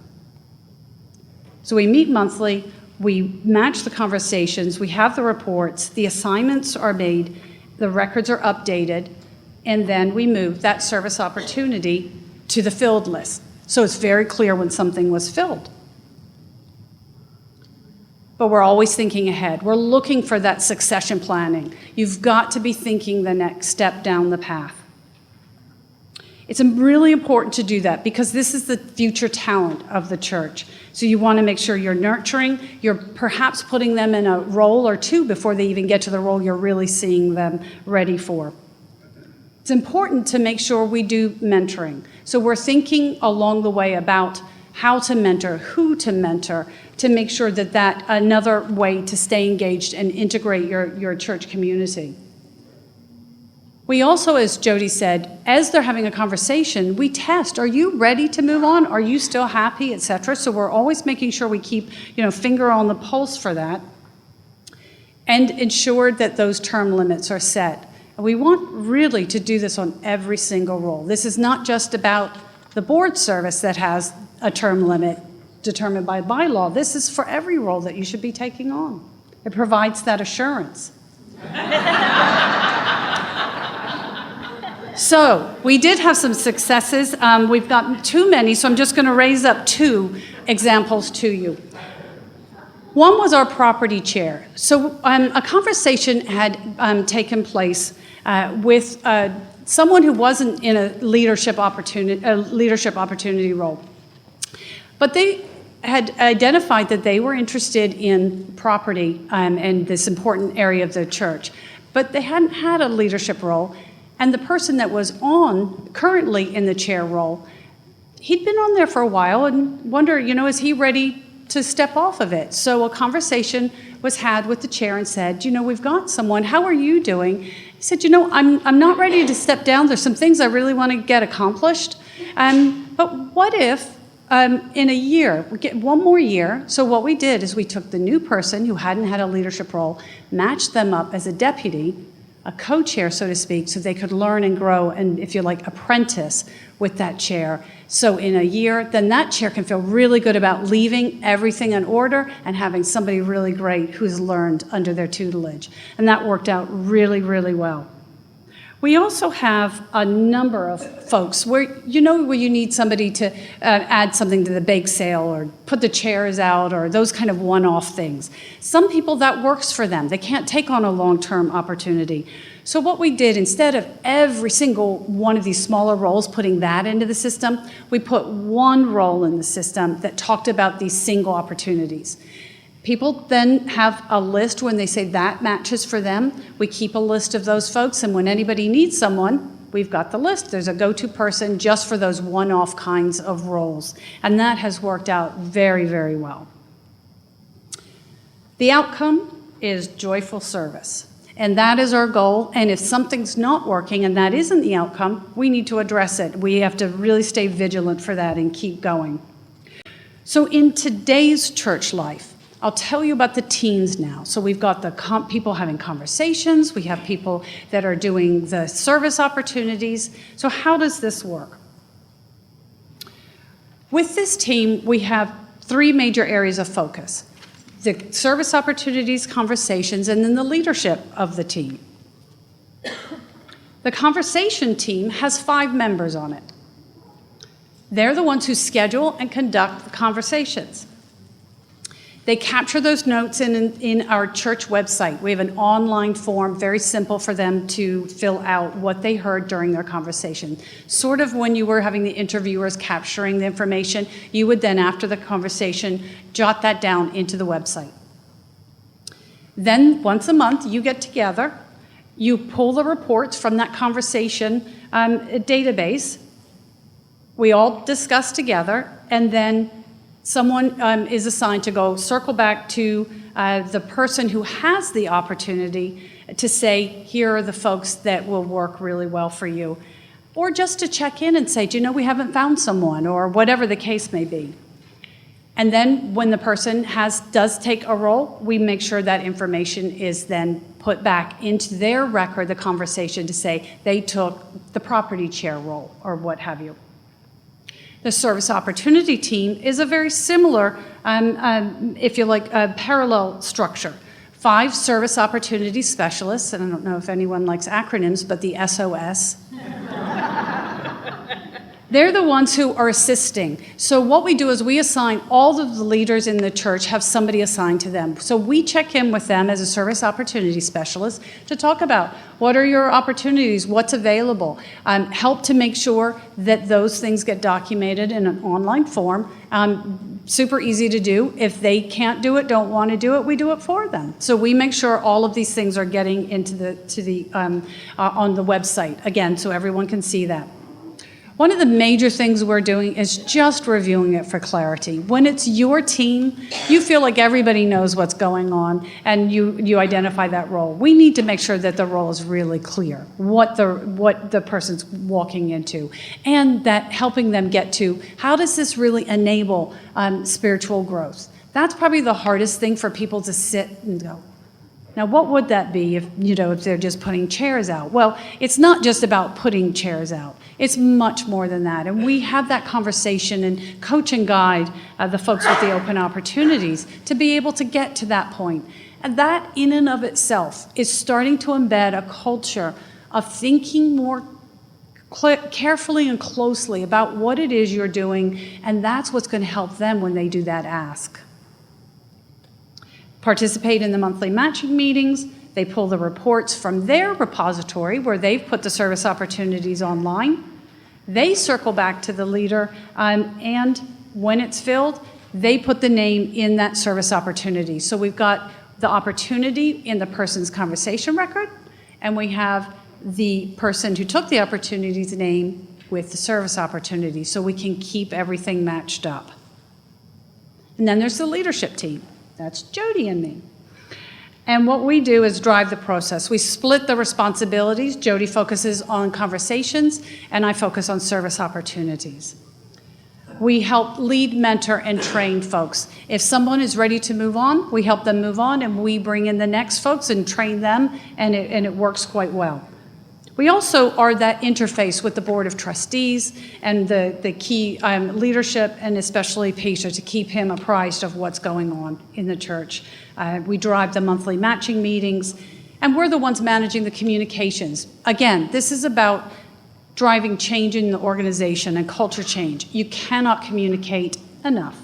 So we meet monthly, we match the conversations, we have the reports, the assignments are made, the records are updated, and then we move that service opportunity to the filled list. So it's very clear when something was filled. But we're always thinking ahead. We're looking for that succession planning. You've got to be thinking the next step down the path. It's really important to do that because this is the future talent of the church. So you want to make sure you're nurturing, you're perhaps putting them in a role or two before they even get to the role you're really seeing them ready for. It's important to make sure we do mentoring. So we're thinking along the way about how to mentor, who to mentor, to make sure that that's another way to stay engaged and integrate your church community. We also, as Jody said, as they're having a conversation, we test. Are you ready to move on? Are you still happy, etc.? So we're always making sure we keep, finger on the pulse for that and ensure that those term limits are set. And we want really to do this on every single role. This is not just about the board service that has a term limit determined by bylaw. This is for every role that you should be taking on. It provides that assurance. So we did have some successes. We've got too many, so I'm just going to raise up 2 examples to you. One was our property chair. So a conversation had taken place with someone who wasn't in a leadership opportunity role. But they had identified that they were interested in property and this important area of the church. But they hadn't had a leadership role. And the person that was currently in the chair role, he'd been on there for a while and wonder, is he ready to step off of it? So a conversation was had with the chair and said, we've got someone, how are you doing? He said, I'm not ready to step down. There's some things I really want to get accomplished. But what if in a year, we get one more year? So what we did is we took the new person who hadn't had a leadership role, matched them up as a deputy, a co-chair, so to speak, so they could learn and grow and, if you like, apprentice with that chair. So in a year, then that chair can feel really good about leaving everything in order and having somebody really great who's learned under their tutelage. And that worked out really, really well. We also have a number of folks where you need somebody to add something to the bake sale or put the chairs out or those kind of one-off things. Some people, that works for them. They can't take on a long-term opportunity. So what we did, instead of every single one of these smaller roles putting that into the system, we put one role in the system that talked about these single opportunities. People then have a list when they say that matches for them. We keep a list of those folks, and when anybody needs someone, we've got the list. There's a go-to person just for those one-off kinds of roles, and that has worked out very, very well. The outcome is joyful service, and that is our goal, and if something's not working and that isn't the outcome, we need to address it. We have to really stay vigilant for that and keep going. So in today's church life, I'll tell you about the teams now. So we've got the people having conversations. We have people that are doing the service opportunities. So how does this work? With this team, we have 3 major areas of focus: the service opportunities, conversations, and then the leadership of the team. The conversation team has 5 members on it. They're the ones who schedule and conduct the conversations. They capture those notes in our church website. We have an online form, very simple for them to fill out what they heard during their conversation. Sort of when you were having the interviewers capturing the information, you would then, after the conversation, jot that down into the website. Then, once a month, you get together, you pull the reports from that conversation database, we all discuss together, and then someone is assigned to go circle back to the person who has the opportunity to say, here are the folks that will work really well for you. Or just to check in and say, we haven't found someone, or whatever the case may be. And then when the person does take a role, we make sure that information is then put back into their record, the conversation, to say they took the property chair role or what have you. The service opportunity team is a very similar, if you like, a parallel structure. 5 service opportunity specialists, and I don't know if anyone likes acronyms, but the SOS. They're the ones who are assisting. So what we do is we assign all of the leaders in the church, have somebody assigned to them. So we check in with them as a service opportunity specialist to talk about what are your opportunities, what's available, help to make sure that those things get documented in an online form. Super easy to do. If they can't do it, don't want to do it, we do it for them. So we make sure all of these things are getting into on the website, again, so everyone can see that. One of the major things we're doing is just reviewing it for clarity. When it's your team, you feel like everybody knows what's going on and you identify that role. We need to make sure that the role is really clear, what the person's walking into, and that helping them get to how does this really enable spiritual growth. That's probably the hardest thing for people to sit and go, now, what would that be if they're just putting chairs out? Well, it's not just about putting chairs out. It's much more than that. And we have that conversation and coach and guide the folks with the open opportunities to be able to get to that point. And that in and of itself is starting to embed a culture of thinking more carefully and closely about what it is you're doing, and that's what's going to help them when they do that ask. Participate in the monthly matching meetings. They pull the reports from their repository where they've put the service opportunities online. They circle back to the leader, and when it's filled, they put the name in that service opportunity. So we've got the opportunity in the person's conversation record, and we have the person who took the opportunity's name with the service opportunity, so we can keep everything matched up. And then there's the leadership team. That's Jody and me. And what we do is drive the process. We split the responsibilities. Jody focuses on conversations, and I focus on service opportunities. We help lead, mentor, and train folks. If someone is ready to move on, we help them move on, and we bring in the next folks and train them, and it works quite well. We also are that interface with the Board of Trustees and the key leadership, and especially Peter, to keep him apprised of what's going on in the church. We drive the monthly matching meetings, and we're the ones managing the communications. Again, this is about driving change in the organization and culture change. You cannot communicate enough.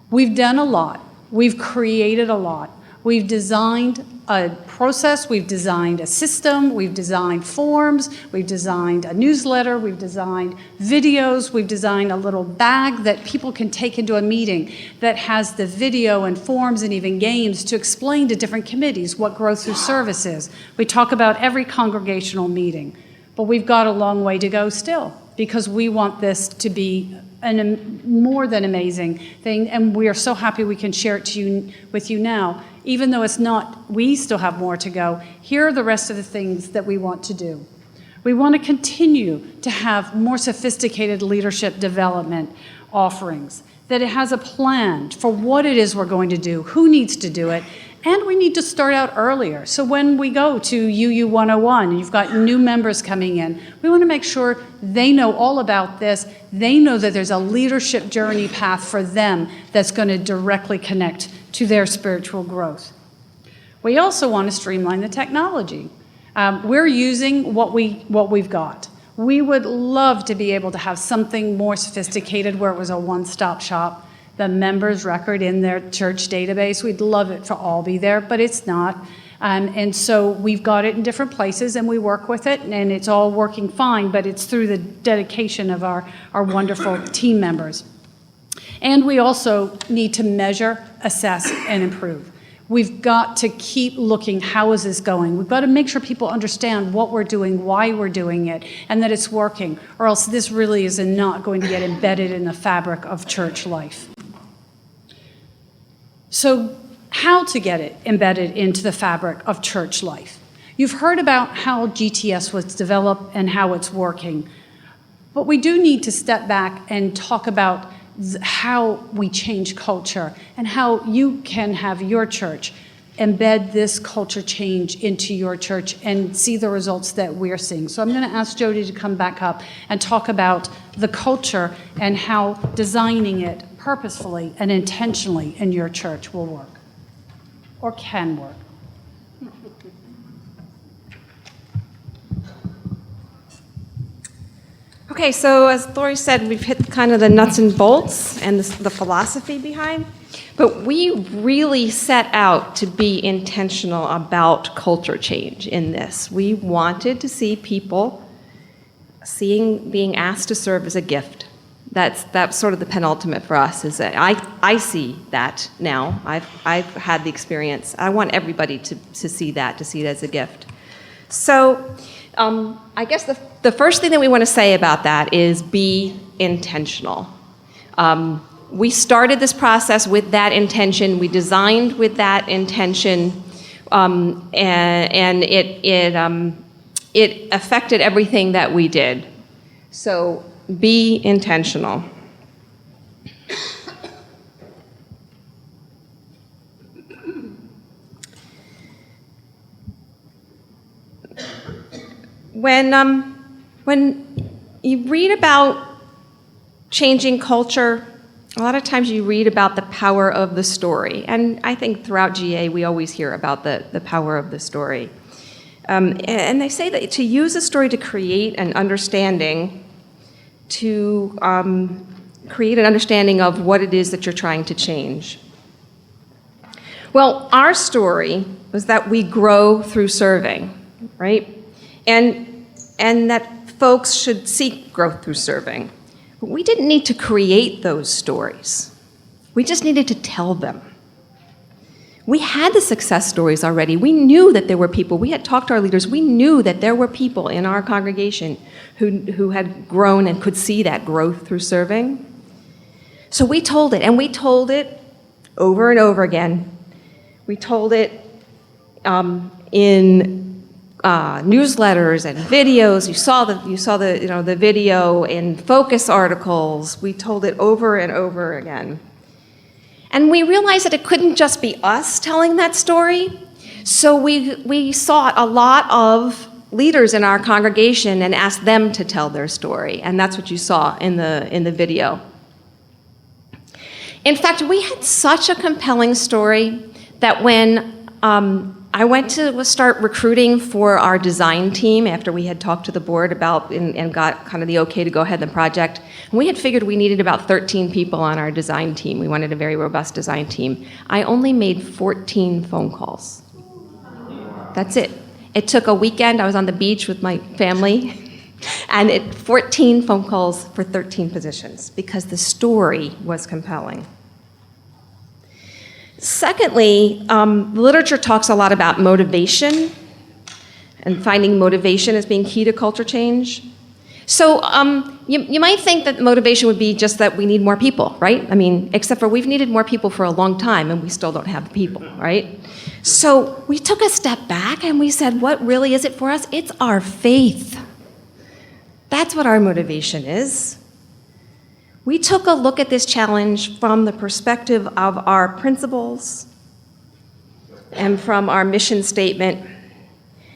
We've done a lot. We've created a lot. We've designed a process, we've designed a system, we've designed forms, we've designed a newsletter, we've designed videos, we've designed a little bag that people can take into a meeting that has the video and forms and even games to explain to different committees what Growth Through Service is. We talk about every congregational meeting, but we've got a long way to go still because we want this to be a more than amazing thing, and we are so happy we can share it with you now. Even though it's not, we still have more to go. Here are the rest of the things that we want to do. We want to continue to have more sophisticated leadership development offerings, that it has a plan for what it is we're going to do, who needs to do it, and we need to start out earlier. So when we go to UU 101 and you've got new members coming in, we want to make sure they know all about this. They know that there's a leadership journey path for them that's going to directly connect to their spiritual growth. We also want to streamline the technology. We're using what we've got. We would love to be able to have something more sophisticated where it was a one-stop shop. The members' record in their church database, we'd love it to all be there, but it's not. And so we've got it in different places and we work with it and it's all working fine, but it's through the dedication of our wonderful team members. And we also need to measure, assess, and improve. We've got to keep looking, how is this going? We've got to make sure people understand what we're doing, why we're doing it, and that it's working, or else this really is not going to get embedded in the fabric of church life. So how to get it embedded into the fabric of church life? You've heard about how GTS was developed and how it's working, but we do need to step back and talk about how we change culture and how you can have your church embed this culture change into your church and see the results that we're seeing. So I'm going to ask Jody to come back up and talk about the culture and how designing it purposefully and intentionally in your church will work, or can work. Okay, so as Lori said, we've hit kind of the nuts and bolts and the philosophy behind, but we really set out to be intentional about culture change in this. We wanted to see people being asked to serve as a gift. That's sort of the penultimate for us, is that I see that now. I've had the experience. I want everybody to see that, to see it as a gift. So I guess the first thing that we want to say about that is be intentional. We started this process with that intention. We designed with that intention, and it affected everything that we did. So be intentional. When you read about changing culture, a lot of times you read about the power of the story. And I think throughout GA we always hear about the power of the story. And they say that to use a story to create an understanding, of what it is that you're trying to change. Well, our story was that we grow through serving, right? And that folks should seek growth through serving. But we didn't need to create those stories. We just needed to tell them. We had the success stories already. We knew that there were people. We had talked to our leaders. We knew that there were people in our congregation who had grown and could see that growth through serving. So we told it, and we told it over and over again. We told it in newsletters and videos. You saw the video in focus articles. We told it over and over again. And we realized that it couldn't just be us telling that story. So we sought a lot of leaders in our congregation and asked them to tell their story. And that's what you saw in the video. In fact, we had such a compelling story that when I went to start recruiting for our design team after we had talked to the board about and got kind of the okay to go ahead in the project. And we had figured we needed about 13 people on our design team. We wanted a very robust design team. I only made 14 phone calls. That's it. It took a weekend. I was on the beach with my family. And 14 phone calls for 13 positions because the story was compelling. Secondly, the literature talks a lot about motivation and finding motivation as being key to culture change. So you might think that motivation would be just that we need more people, right? I mean, except for we've needed more people for a long time and we still don't have the people, right? So we took a step back and we said, what really is it for us? It's our faith. That's what our motivation is. We took a look at this challenge from the perspective of our principles and from our mission statement,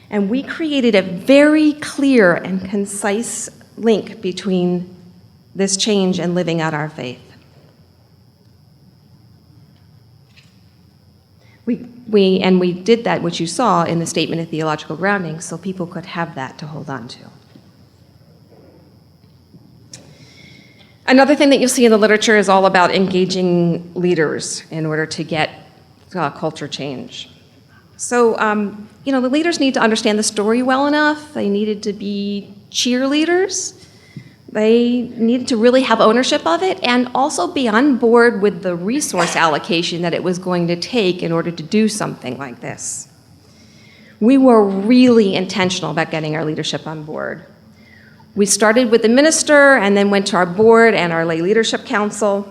and we created a very clear and concise link between this change and living out our faith. We did that, which you saw in the statement of theological grounding, so people could have that to hold on to. Another thing that you'll see in the literature is all about engaging leaders in order to get culture change. So, the leaders need to understand the story well enough. They needed to be cheerleaders. They needed to really have ownership of it and also be on board with the resource allocation that it was going to take in order to do something like this. We were really intentional about getting our leadership on board. We started with the minister and then went to our board and our lay leadership council.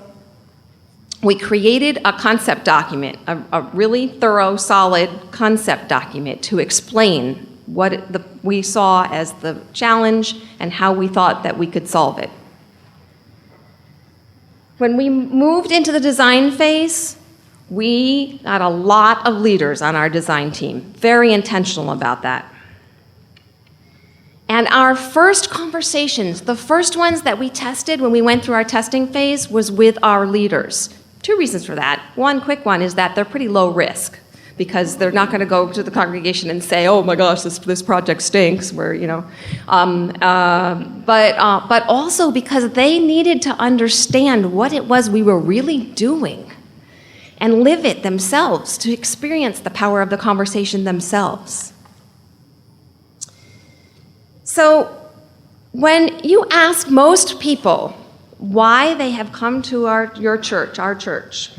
We created a concept document, a really thorough, solid concept document to explain what we saw as the challenge and how we thought that we could solve it. When we moved into the design phase, We got a lot of leaders on our design team, very intentional about that. And our first conversations, the first ones that we tested when we went through our testing phase, was with our leaders. 2 reasons for that. One quick one is that they're pretty low risk, because they're not going to go to the congregation and say, "Oh my gosh, this project stinks." But also because they needed to understand what it was we were really doing and live it themselves, to experience the power of the conversation themselves. So when you ask most people why they have come to our church,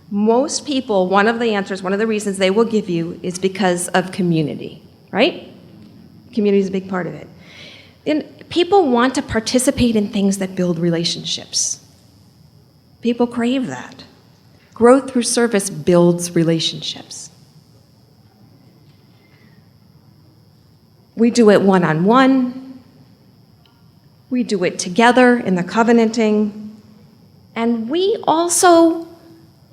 most people, one of the reasons they will give you is because of community, right? Community is a big part of it. And people want to participate in things that build relationships. People crave that. Growth through service builds relationships. We do it one-on-one. We do it together in the covenanting. And we also,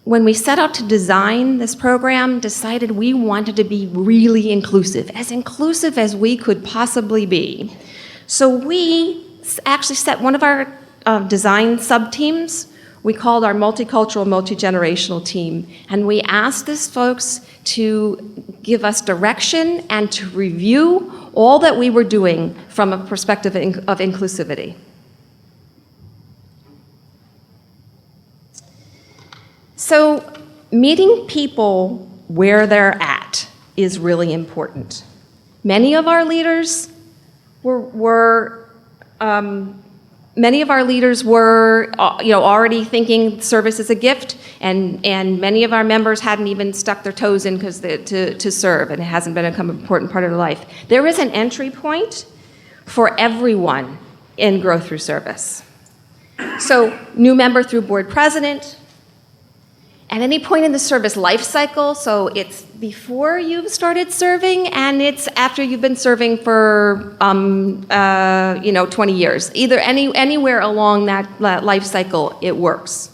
when we set out to design this program, decided we wanted to be really inclusive as we could possibly be. So we actually set one of our design sub-teams. We called our multicultural, multi-generational team, and we asked these folks to give us direction and to review all that we were doing from a perspective of inclusivity. So meeting people where they're at is really important. Many of our leaders were already thinking service is a gift, and many of our members hadn't even stuck their toes in to serve, and it hasn't become an important part of their life. There is an entry point for everyone in Growth Through Service. So new member through board president, at any point in the service life cycle, so it's before you've started serving and it's after you've been serving for 20 years. Either anywhere along that life cycle, it works.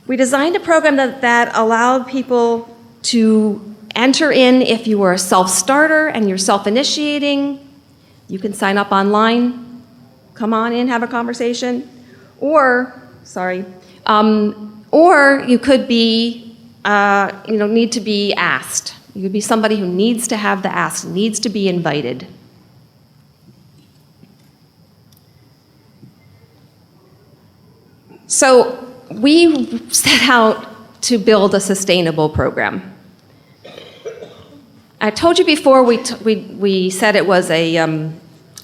We designed a program that allowed people to enter in if you were a self-starter and you're self-initiating. You can sign up online, come on in, have a conversation. Or you could be, need to be asked. You could be somebody who needs to have the ask, needs to be invited. So we set out to build a sustainable program. I told you before we said it was a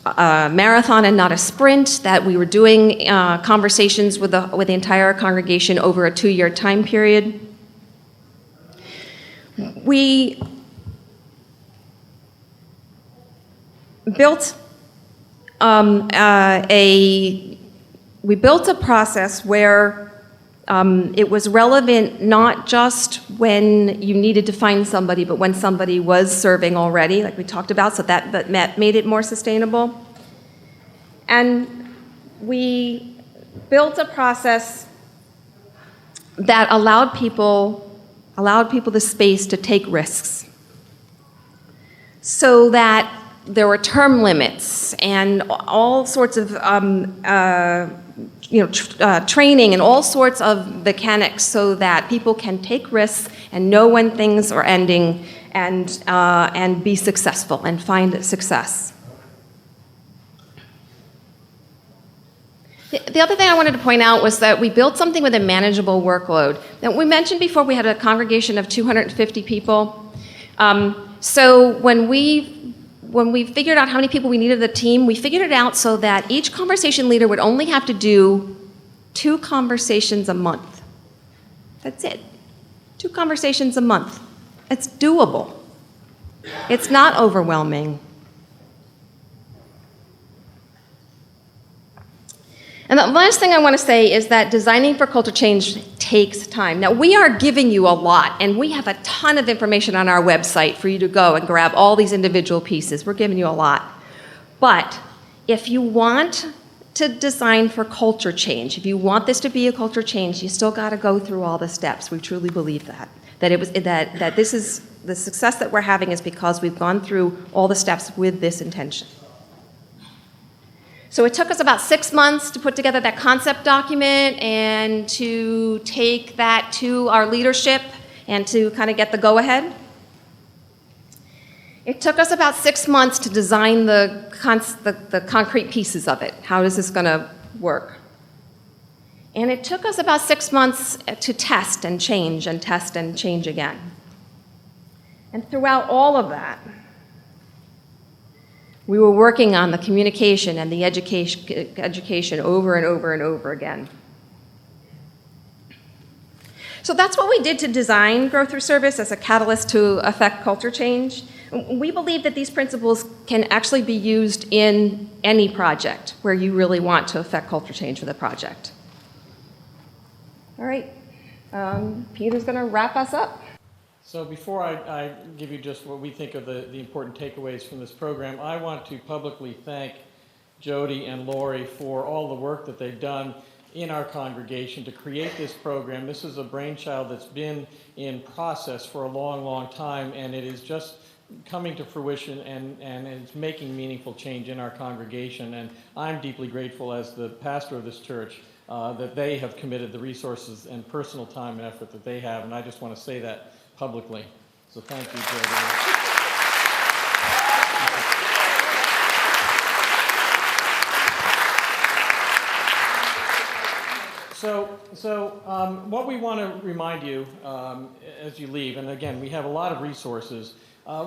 marathon and not a sprint, that we were doing conversations with the entire congregation over a 2-year time period. We built a process where it was relevant not just when you needed to find somebody, but when somebody was serving already, like we talked about, so that made it more sustainable. And we built a process that allowed people the space to take risks, so that there were term limits and all sorts of training and all sorts of mechanics, so that people can take risks and know when things are ending and be successful and find success. The other thing I wanted to point out was that we built something with a manageable workload. Now, we mentioned before we had a congregation of 250 people. So when we figured out how many people we needed the team, we figured it out so that each conversation leader would only have to do 2 conversations a month. That's it. 2 conversations a month. It's doable. It's not overwhelming. And the last thing I want to say is that designing for culture change takes time. Now, we are giving you a lot, and we have a ton of information on our website for you to go and grab all these individual pieces. We're giving you a lot. But if you want to design for culture change. If you want this to be a culture change, you still got to go through all the steps. We truly believe that. That this is the success that we're having is because we've gone through all the steps with this intention. So it took us about 6 months to put together that concept document and to take that to our leadership and to kind of get the go-ahead. It took us about 6 months to design the concrete pieces of it. How is this going to work? And it took us about 6 months to test and change again. And throughout all of that, we were working on the communication and the education over and over and over again. So that's what we did to design Grow Through Service as a catalyst to affect culture change. We believe that these principles can actually be used in any project where you really want to affect culture change for the project. All right, Peter's going to wrap us up. So before I give you just what we think of the important takeaways from this program, I want to publicly thank Jody and Lori for all the work that they've done in our congregation to create this program. This is a brainchild that's been in process for a long, long time, and it is just coming to fruition and it's making meaningful change in our congregation. And I'm deeply grateful as the pastor of this church that they have committed the resources and personal time and effort that they have, and I just want to say that publicly. So thank you, Jody. So what we want to remind you as you leave, and again, we have a lot of resources,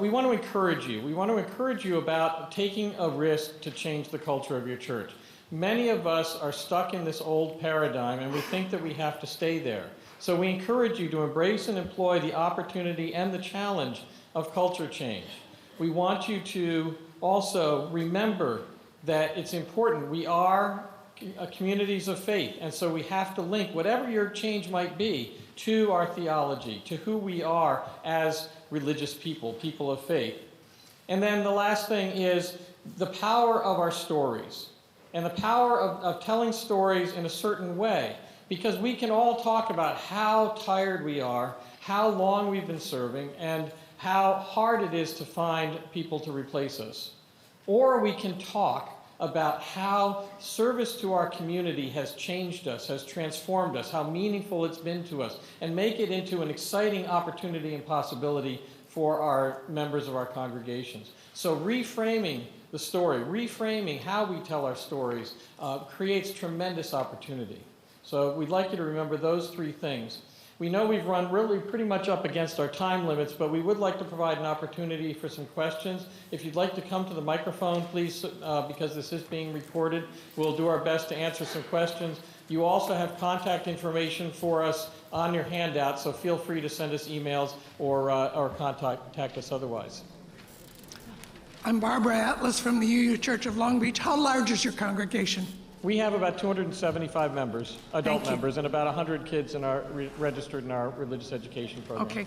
we want to encourage you. We want to encourage you about taking a risk to change the culture of your church. Many of us are stuck in this old paradigm, and we think that we have to stay there. So we encourage you to embrace and employ the opportunity and the challenge of culture change. We want you to also remember that it's important. We are communities of faith, and so we have to link whatever your change might be to our theology, to who we are as religious people, people of faith. And then the last thing is the power of our stories and the power of telling stories in a certain way, because we can all talk about how tired we are, how long we've been serving, and how hard it is to find people to replace us. Or we can talk about how service to our community has changed us, has transformed us, how meaningful it's been to us, and make it into an exciting opportunity and possibility for our members of our congregations. So reframing the story, reframing how we tell our stories creates tremendous opportunity. So we'd like you to remember those three things. We know we've run really pretty much up against our time limits, but we would like to provide an opportunity for some questions. If you'd like to come to the microphone, please, because this is being recorded, we'll do our best to answer some questions. You also have contact information for us on your handout, so feel free to send us emails or contact us otherwise. I'm Barbara Atlas from the UU Church of Long Beach. How large is your congregation? We have about 275 members, adult members, and about 100 kids registered in our religious education program. Okay.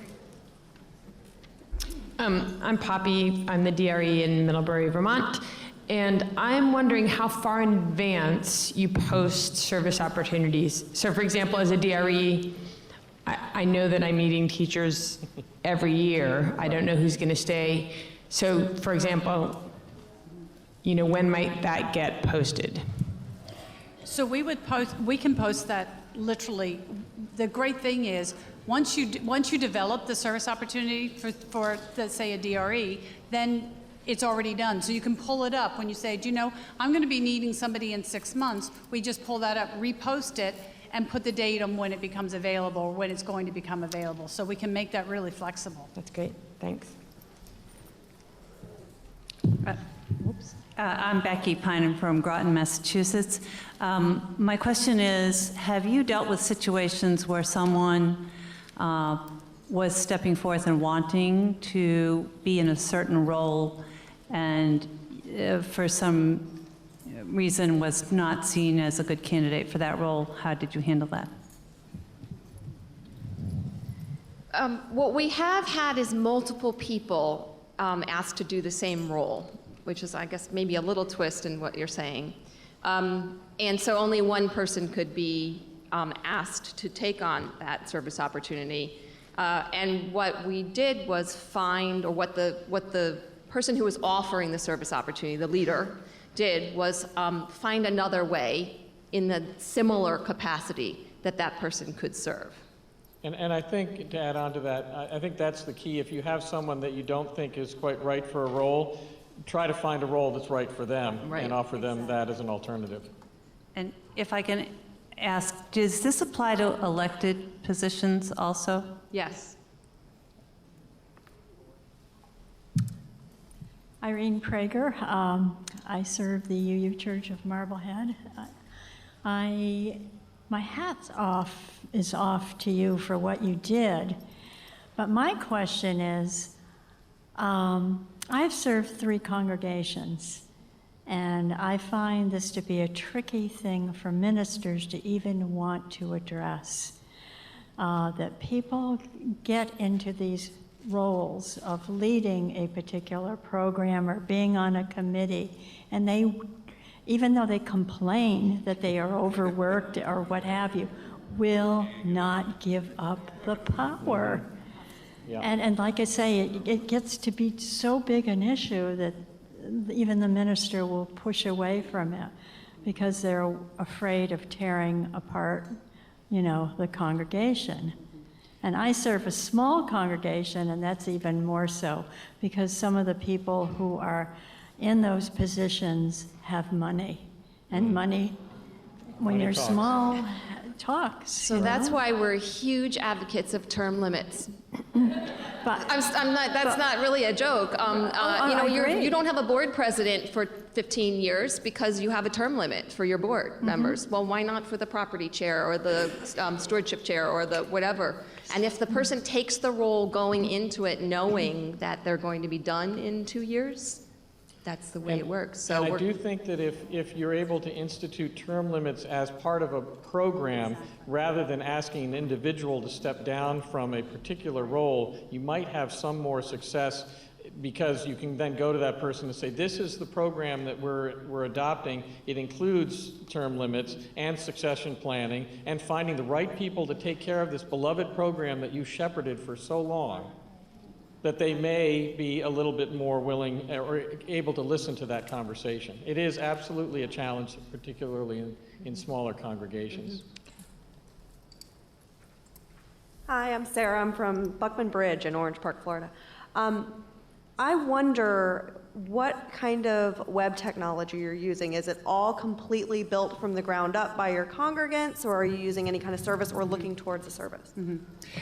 I'm Poppy. I'm the DRE in Middlebury, Vermont. And I'm wondering how far in advance you post service opportunities. So for example, as a DRE, I know that I'm meeting teachers every year. I don't know who's going to stay. So for example, when might that get posted? So we can post that literally. The great thing is, once you develop the service opportunity for let's say a DRE, then it's already done. So you can pull it up when you say, I'm going to be needing somebody in 6 months. We just pull that up, repost it, and put the date on when it becomes available, or when it's going to become available. So we can make that really flexible. That's great. Thanks. I'm Becky Pinen from Groton, Massachusetts. My question is, have you dealt with situations where someone was stepping forth and wanting to be in a certain role and for some reason was not seen as a good candidate for that role? How did you handle that? What we have had is multiple people asked to do the same role, which is, I guess, maybe a little twist in what you're saying. And so only one person could be asked to take on that service opportunity. And what we did was find, or what the person who was offering the service opportunity, the leader, did was find another way in the similar capacity that that person could serve. And I think, to add on to that, I think that's the key. If you have someone that you don't think is quite right for a role, try to find a role that's right for them and offer them that as an alternative. And if I can ask, does this apply to elected positions also? Yes. Irene Prager. I serve the UU Church of Marblehead. My hat's is off to you for what you did. But my question is, I've served 3 congregations, and I find this to be a tricky thing for ministers to even want to address. That people get into these roles of leading a particular program or being on a committee, and they, even though they complain that they are overworked or what have you, will not give up the power. Yeah. And like I say, it gets to be so big an issue that even the minister will push away from it because they're afraid of tearing apart, the congregation. And I serve a small congregation, and that's even more so because some of the people who are in those positions have money. And money, when you're small, talks. So that's why we're huge advocates of term limits. But that's not really a joke. You don't have a board president for 15 years because you have a term limit for your board members. Well, why not for the property chair or the stewardship chair or the whatever? And if the person takes the role going into it knowing that they're going to be done in 2 years, that's the way it works. So I do think that if you're able to institute term limits as part of a program, rather than asking an individual to step down from a particular role, you might have some more success because you can then go to that person and say, this is the program that we're adopting. It includes term limits and succession planning and finding the right people to take care of this beloved program that you shepherded for so long, that they may be a little bit more willing or able to listen to that conversation. It is absolutely a challenge, particularly in smaller congregations. Hi, I'm Sarah. I'm from Buckman Bridge in Orange Park, Florida. I wonder what kind of web technology you're using. Is it all completely built from the ground up by your congregants, or are you using any kind of service or looking towards a service?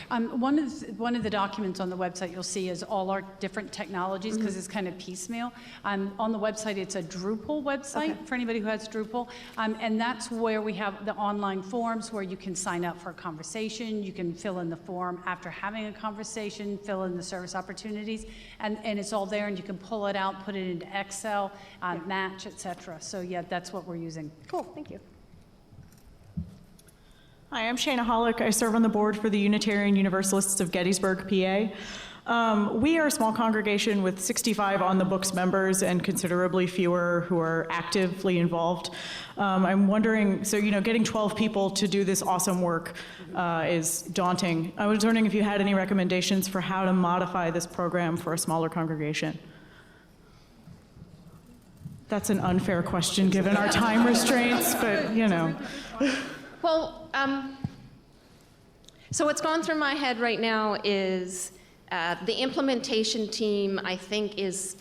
One of the documents on the website you'll see is all our different technologies because it's kind of piecemeal. On the website, it's a Drupal website for anybody who has Drupal, and that's where we have the online forms where you can sign up for a conversation. You can fill in the form after having a conversation, fill in the service opportunities, and it's all there, and you can pull it out, put it into Excel, match, etc. So yeah, that's what we're using. Cool, thank you. Hi, I'm Shana Hollick. I serve on the board for the Unitarian Universalists of Gettysburg, PA. We are a small congregation with 65 on the books members and considerably fewer who are actively involved. I'm wondering, so getting 12 people to do this awesome work is daunting. I was wondering if you had any recommendations for how to modify this program for a smaller congregation. That's an unfair question given our time restraints, but Well, so what's gone through my head right now is the implementation team, I think, is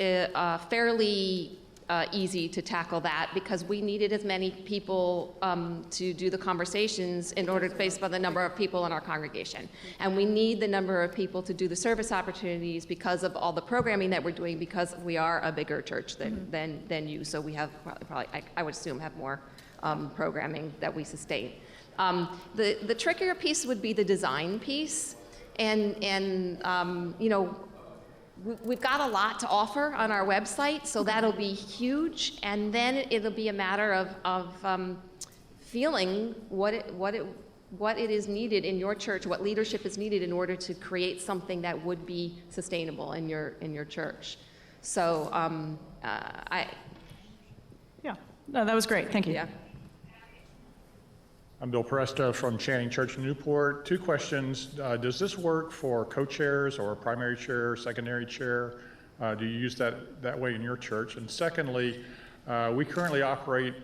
fairly easy to tackle that because we needed as many people to do the conversations in order based on the number of people in our congregation. And we need the number of people to do the service opportunities because of all the programming that we're doing because we are a bigger church than you. So we have probably I would assume, have more programming that we sustain. The trickier piece would be the design piece. And we've got a lot to offer on our website, so that'll be huge. And then it'll be a matter of feeling what it is needed in your church, what leadership is needed in order to create something that would be sustainable in your church. So No, that was great. Thank you. Yeah. I'm Bill Presto from Channing Church in Newport. 2 questions. Does this work for co-chairs or primary chair, secondary chair? Do you use that way in your church? And secondly, we currently operate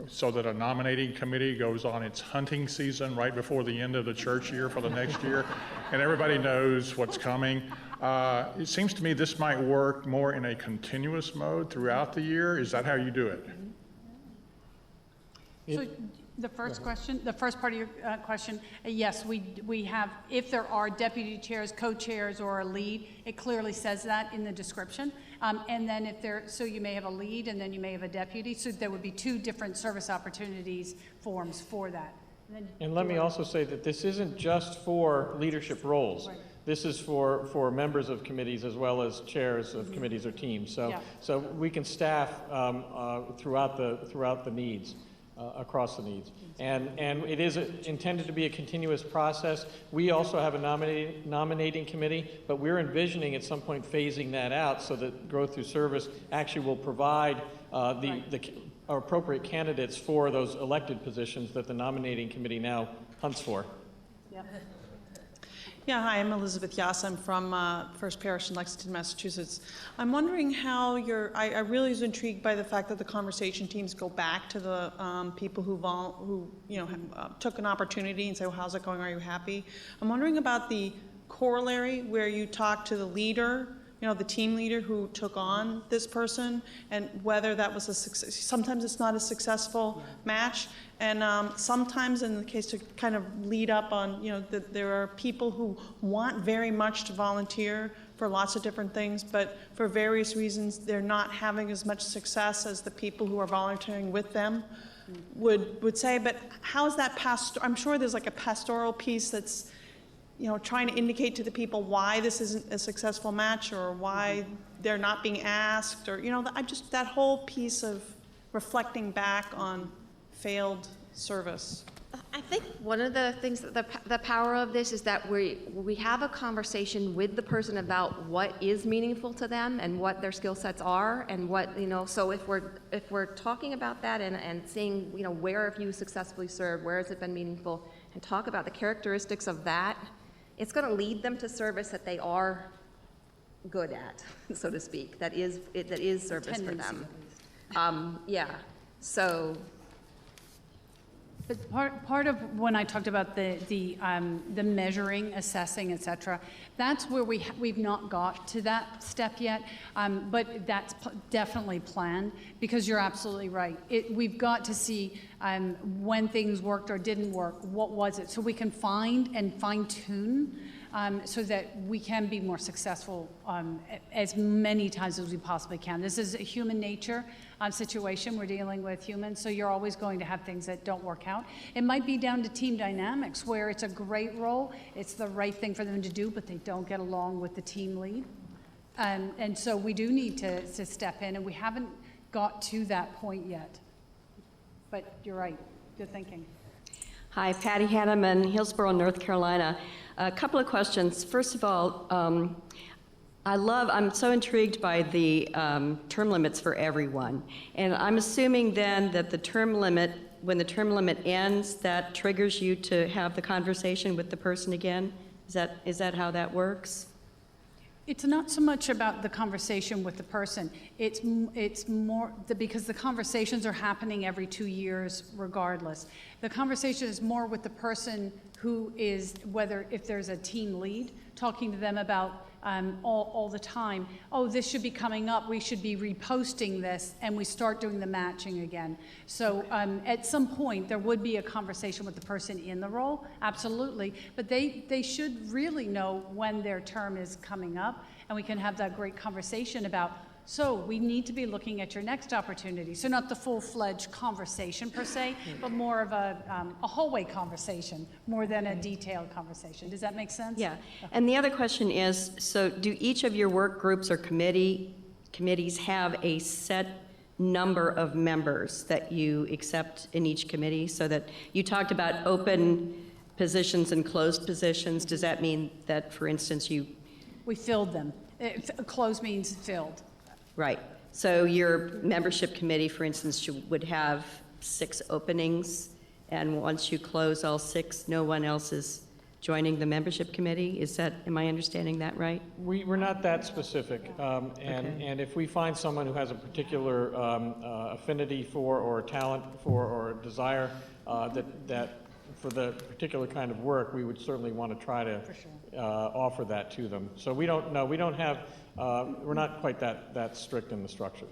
so that a nominating committee goes on its hunting season right before the end of the church year for the next year, and everybody knows what's coming. It seems to me this might work more in a continuous mode throughout the year. Is that how you do it? So the first question, the first part of your question, yes, we have, if there are deputy chairs, co-chairs, or a lead, it clearly says that in the description. And then if there, so you may have a lead and then you may have a deputy, so there would be 2 different service opportunities forms for that. And let me also say that this isn't just for leadership roles. Right. This is for members of committees as well as chairs of committees or teams. So, Yeah. so we can staff throughout the needs. Across the needs. And it is intended to be a continuous process. We also have a nominating committee, but we're envisioning at some point phasing that out so that Growth Through Service actually will provide the appropriate candidates for those elected positions that the nominating committee now hunts for. Yep. Yeah, hi, I'm Elizabeth Yass. I'm from First Parish in Lexington, Massachusetts. I'm wondering how I really was intrigued by the fact that the conversation teams go back to the people who took an opportunity and say, well, how's it going? Are you happy? I'm wondering about the corollary where you talk to the leader, the team leader who took on this person, and whether that was a success. Sometimes it's not a successful match, and sometimes in the case to kind of lead up on, that there are people who want very much to volunteer for lots of different things, but for various reasons they're not having as much success as the people who are volunteering with them would say. But how is that I'm sure there's like a pastoral piece that's trying to indicate to the people why this isn't a successful match or why they're not being asked, or that whole piece of reflecting back on failed service. I think one of the things that the power of this is that we have a conversation with the person about what is meaningful to them and what their skill sets are, and what so if we're talking about that and seeing where have you successfully served, where has it been meaningful, and talk about the characteristics of that, it's going to lead them to service that they are good at, so to speak, that is service for them. Yeah. So. But part of when I talked about the measuring, assessing, etc., that's where we've not got to that step yet. But that's definitely planned, because you're absolutely right. We've got to see when things worked or didn't work. What was it? So we can find and fine tune. So that we can be more successful as many times as we possibly can. This is a human nature situation. We're dealing with humans, so you're always going to have things that don't work out. It might be down to team dynamics, where it's a great role, it's the right thing for them to do, but they don't get along with the team lead. And so we do need to step in, and we haven't got to that point yet. But you're right, good thinking. Hi, Patty Hanneman, Hillsborough, North Carolina. A couple of questions. First of all, I'm so intrigued by the term limits for everyone. And I'm assuming then that when the term limit ends, that triggers you to have the conversation with the person again? Is that how that works? It's not so much about the conversation with the person. It's more because the conversations are happening every 2 years regardless. The conversation is more with the person who is, if there's a team lead, talking to them about all the time, oh, this should be coming up, we should be reposting this, and we start doing the matching again. So at some point, there would be a conversation with the person in the role, absolutely, but they should really know when their term is coming up, and we can have that great conversation about, so we need to be looking at your next opportunity. So not the full-fledged conversation per se, but more of a hallway conversation, more than a detailed conversation. Does that make sense? Yeah. And the other question is, so do each of your work groups or committees have a set number of members that you accept in each committee? So that you talked about open positions and closed positions. Does that mean that, for instance, we filled them? Closed means filled. Right. So your membership committee, for instance, would have 6 openings, and once you close all 6, no one else is joining the membership committee? Am I understanding that right? We're not that specific, and if we find someone who has a particular affinity for, or talent for, or desire that for the particular kind of work, we would certainly want to try to offer that to them. So we don't know. We don't have. We're not quite that strict in the structure.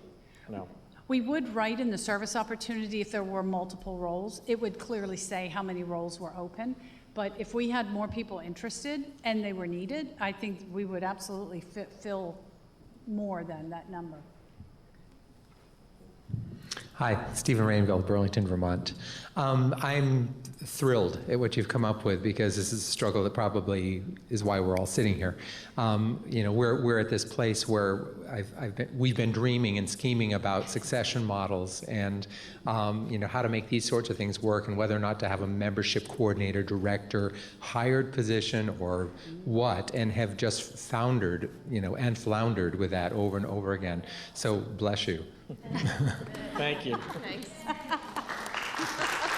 No. We would write in the service opportunity if there were multiple roles. It would clearly say how many roles were open. But if we had more people interested and they were needed, I think we would absolutely fill more than that number. Hi, Stephen Rainville, Burlington, Vermont. I'm thrilled at what you've come up with, because this is a struggle that probably is why we're all sitting here. We're at this place where we've been dreaming and scheming about succession models and how to make these sorts of things work, and whether or not to have a membership coordinator, director, hired position, or what, and have just foundered, and floundered with that over and over again. So bless you. Thank you. Thanks.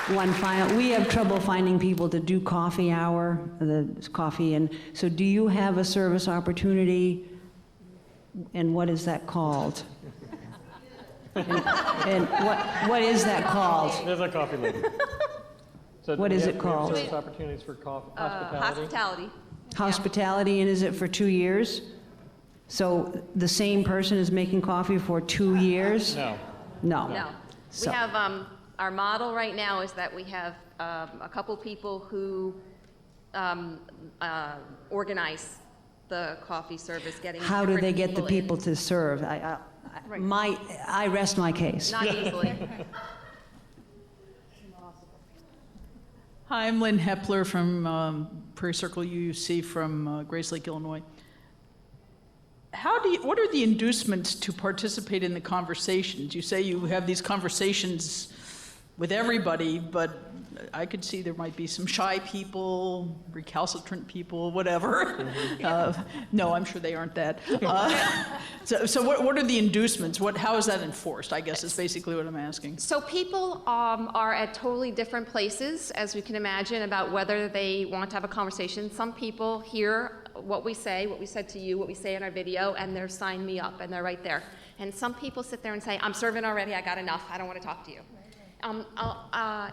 One final, we have trouble finding people to do coffee hour, the coffee, and so do you have a service opportunity, and what is that called? and what is that called? There's a coffee lady. So what is it called? Service opportunities for hospitality. Hospitality. Hospitality, and is it for 2 years? So the same person is making coffee for 2 years? No. No. No. So- We have, our model right now is that we have a couple people who organize the coffee service, getting How do they get the in. people to serve? I rest my case. Not easily. Hi, I'm Lynn Hepler from Prairie Circle UUC from Grace Lake, Illinois. What are the inducements to participate in the conversations? You say you have these conversations with everybody, but I could see there might be some shy people, recalcitrant people, whatever. No, I'm sure they aren't that. So what are the inducements? How is that enforced, I guess is basically what I'm asking. So people are at totally different places, as we can imagine, about whether they want to have a conversation. Some people hear what we say, what we said to you, what we say in our video, and they're sign me up, and they're right there. And some people sit there and say, I'm serving already, I got enough, I don't want to talk to you.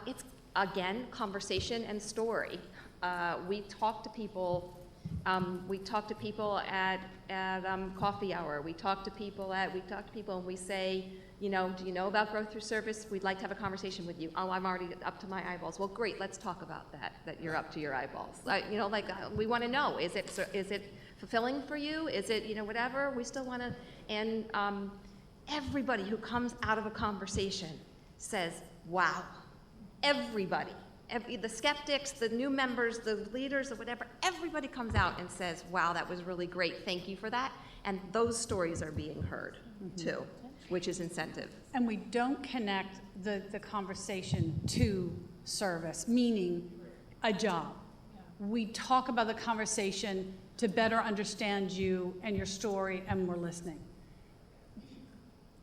It's, again, conversation and story. We talk to people at coffee hour. We talk to people and we say, do you know about growth through service? We'd like to have a conversation with you. Oh, I'm already up to my eyeballs. Well, great, let's talk about that you're up to your eyeballs. We want to know, is it fulfilling for you? Is it, whatever? We still want to, and everybody who comes out of a conversation says, wow. Everybody, the skeptics, the new members, the leaders, or whatever, everybody comes out and says, wow, that was really great, thank you for that. And those stories are being heard, too, which is incentive. And we don't connect the conversation to service, meaning a job. We talk about the conversation to better understand you and your story, and we're listening.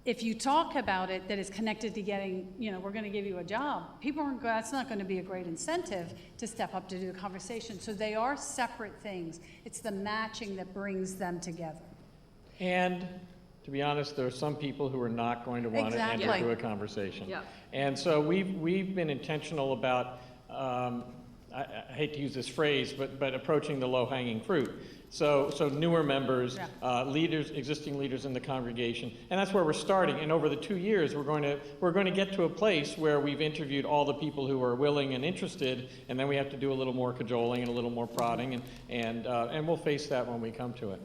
If you talk about it that is connected to getting, we're going to give you a job, that's not going to be a great incentive to step up to do the conversation. So they are separate things. It's the matching that brings them together. And to be honest, there are some people who are not going to want to enter into a conversation. Yeah. And so we've been intentional about, I hate to use this phrase, but approaching the low-hanging fruit. So newer members, leaders, existing leaders in the congregation, and that's where we're starting. And over the 2 years, we're going to get to a place where we've interviewed all the people who are willing and interested, and then we have to do a little more cajoling and a little more prodding, and we'll face that when we come to it.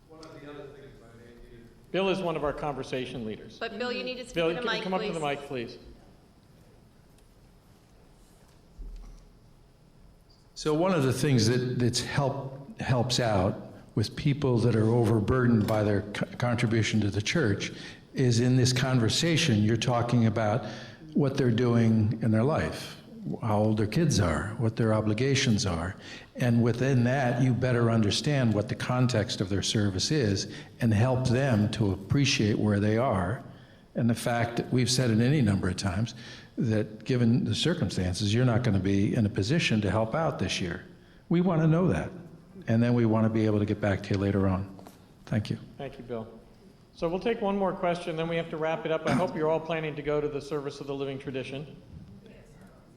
One of the other things I made is Bill is one of our conversation leaders. But Bill, you need to speak Bill, to the mic, come up to the mic, please. So one of the things that's helps out with people that are overburdened by their contribution to the church is in this conversation, you're talking about what they're doing in their life. how old their kids are, what their obligations are. And within that, you better understand what the context of their service is and help them to appreciate where they are. And the fact that we've said it any number of times that given the circumstances, you're not going to be in a position to help out this year. We want to know that. And then we want to be able to get back to you later on. Thank you. Thank you, Bill. So we'll take one more question, then we have to wrap it up. I hope you're all planning to go to the service of the living tradition.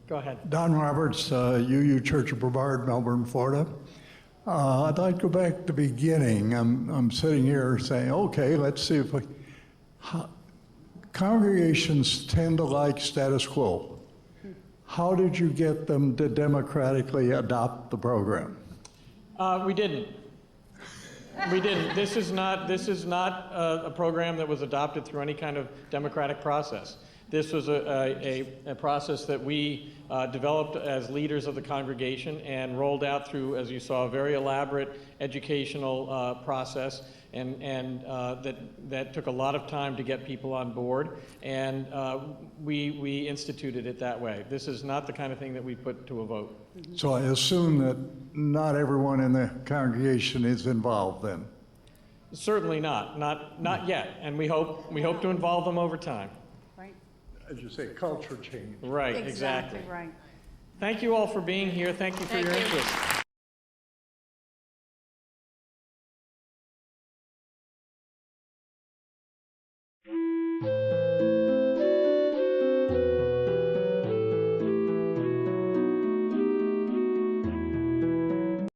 Go ahead. Don Roberts, UU Church of Brevard, Melbourne, Florida. I'd like to go back to the beginning. I'm sitting here saying, okay, let's see if we... Congregations tend to like status quo. How did you get them to democratically adopt the program? We didn't. We didn't. This is not a program that was adopted through any kind of democratic process. This was a process that we developed as leaders of the congregation and rolled out through, as you saw, a very elaborate educational process, and that took a lot of time to get people on board, and we instituted it that way. This is not the kind of thing that we put to a vote. So I assume that not everyone in the congregation is involved then? Certainly not yet, and we hope to involve them over time. Right. As you say, culture change. Right, exactly. Right. Thank you all for being here. Thank you for your interest.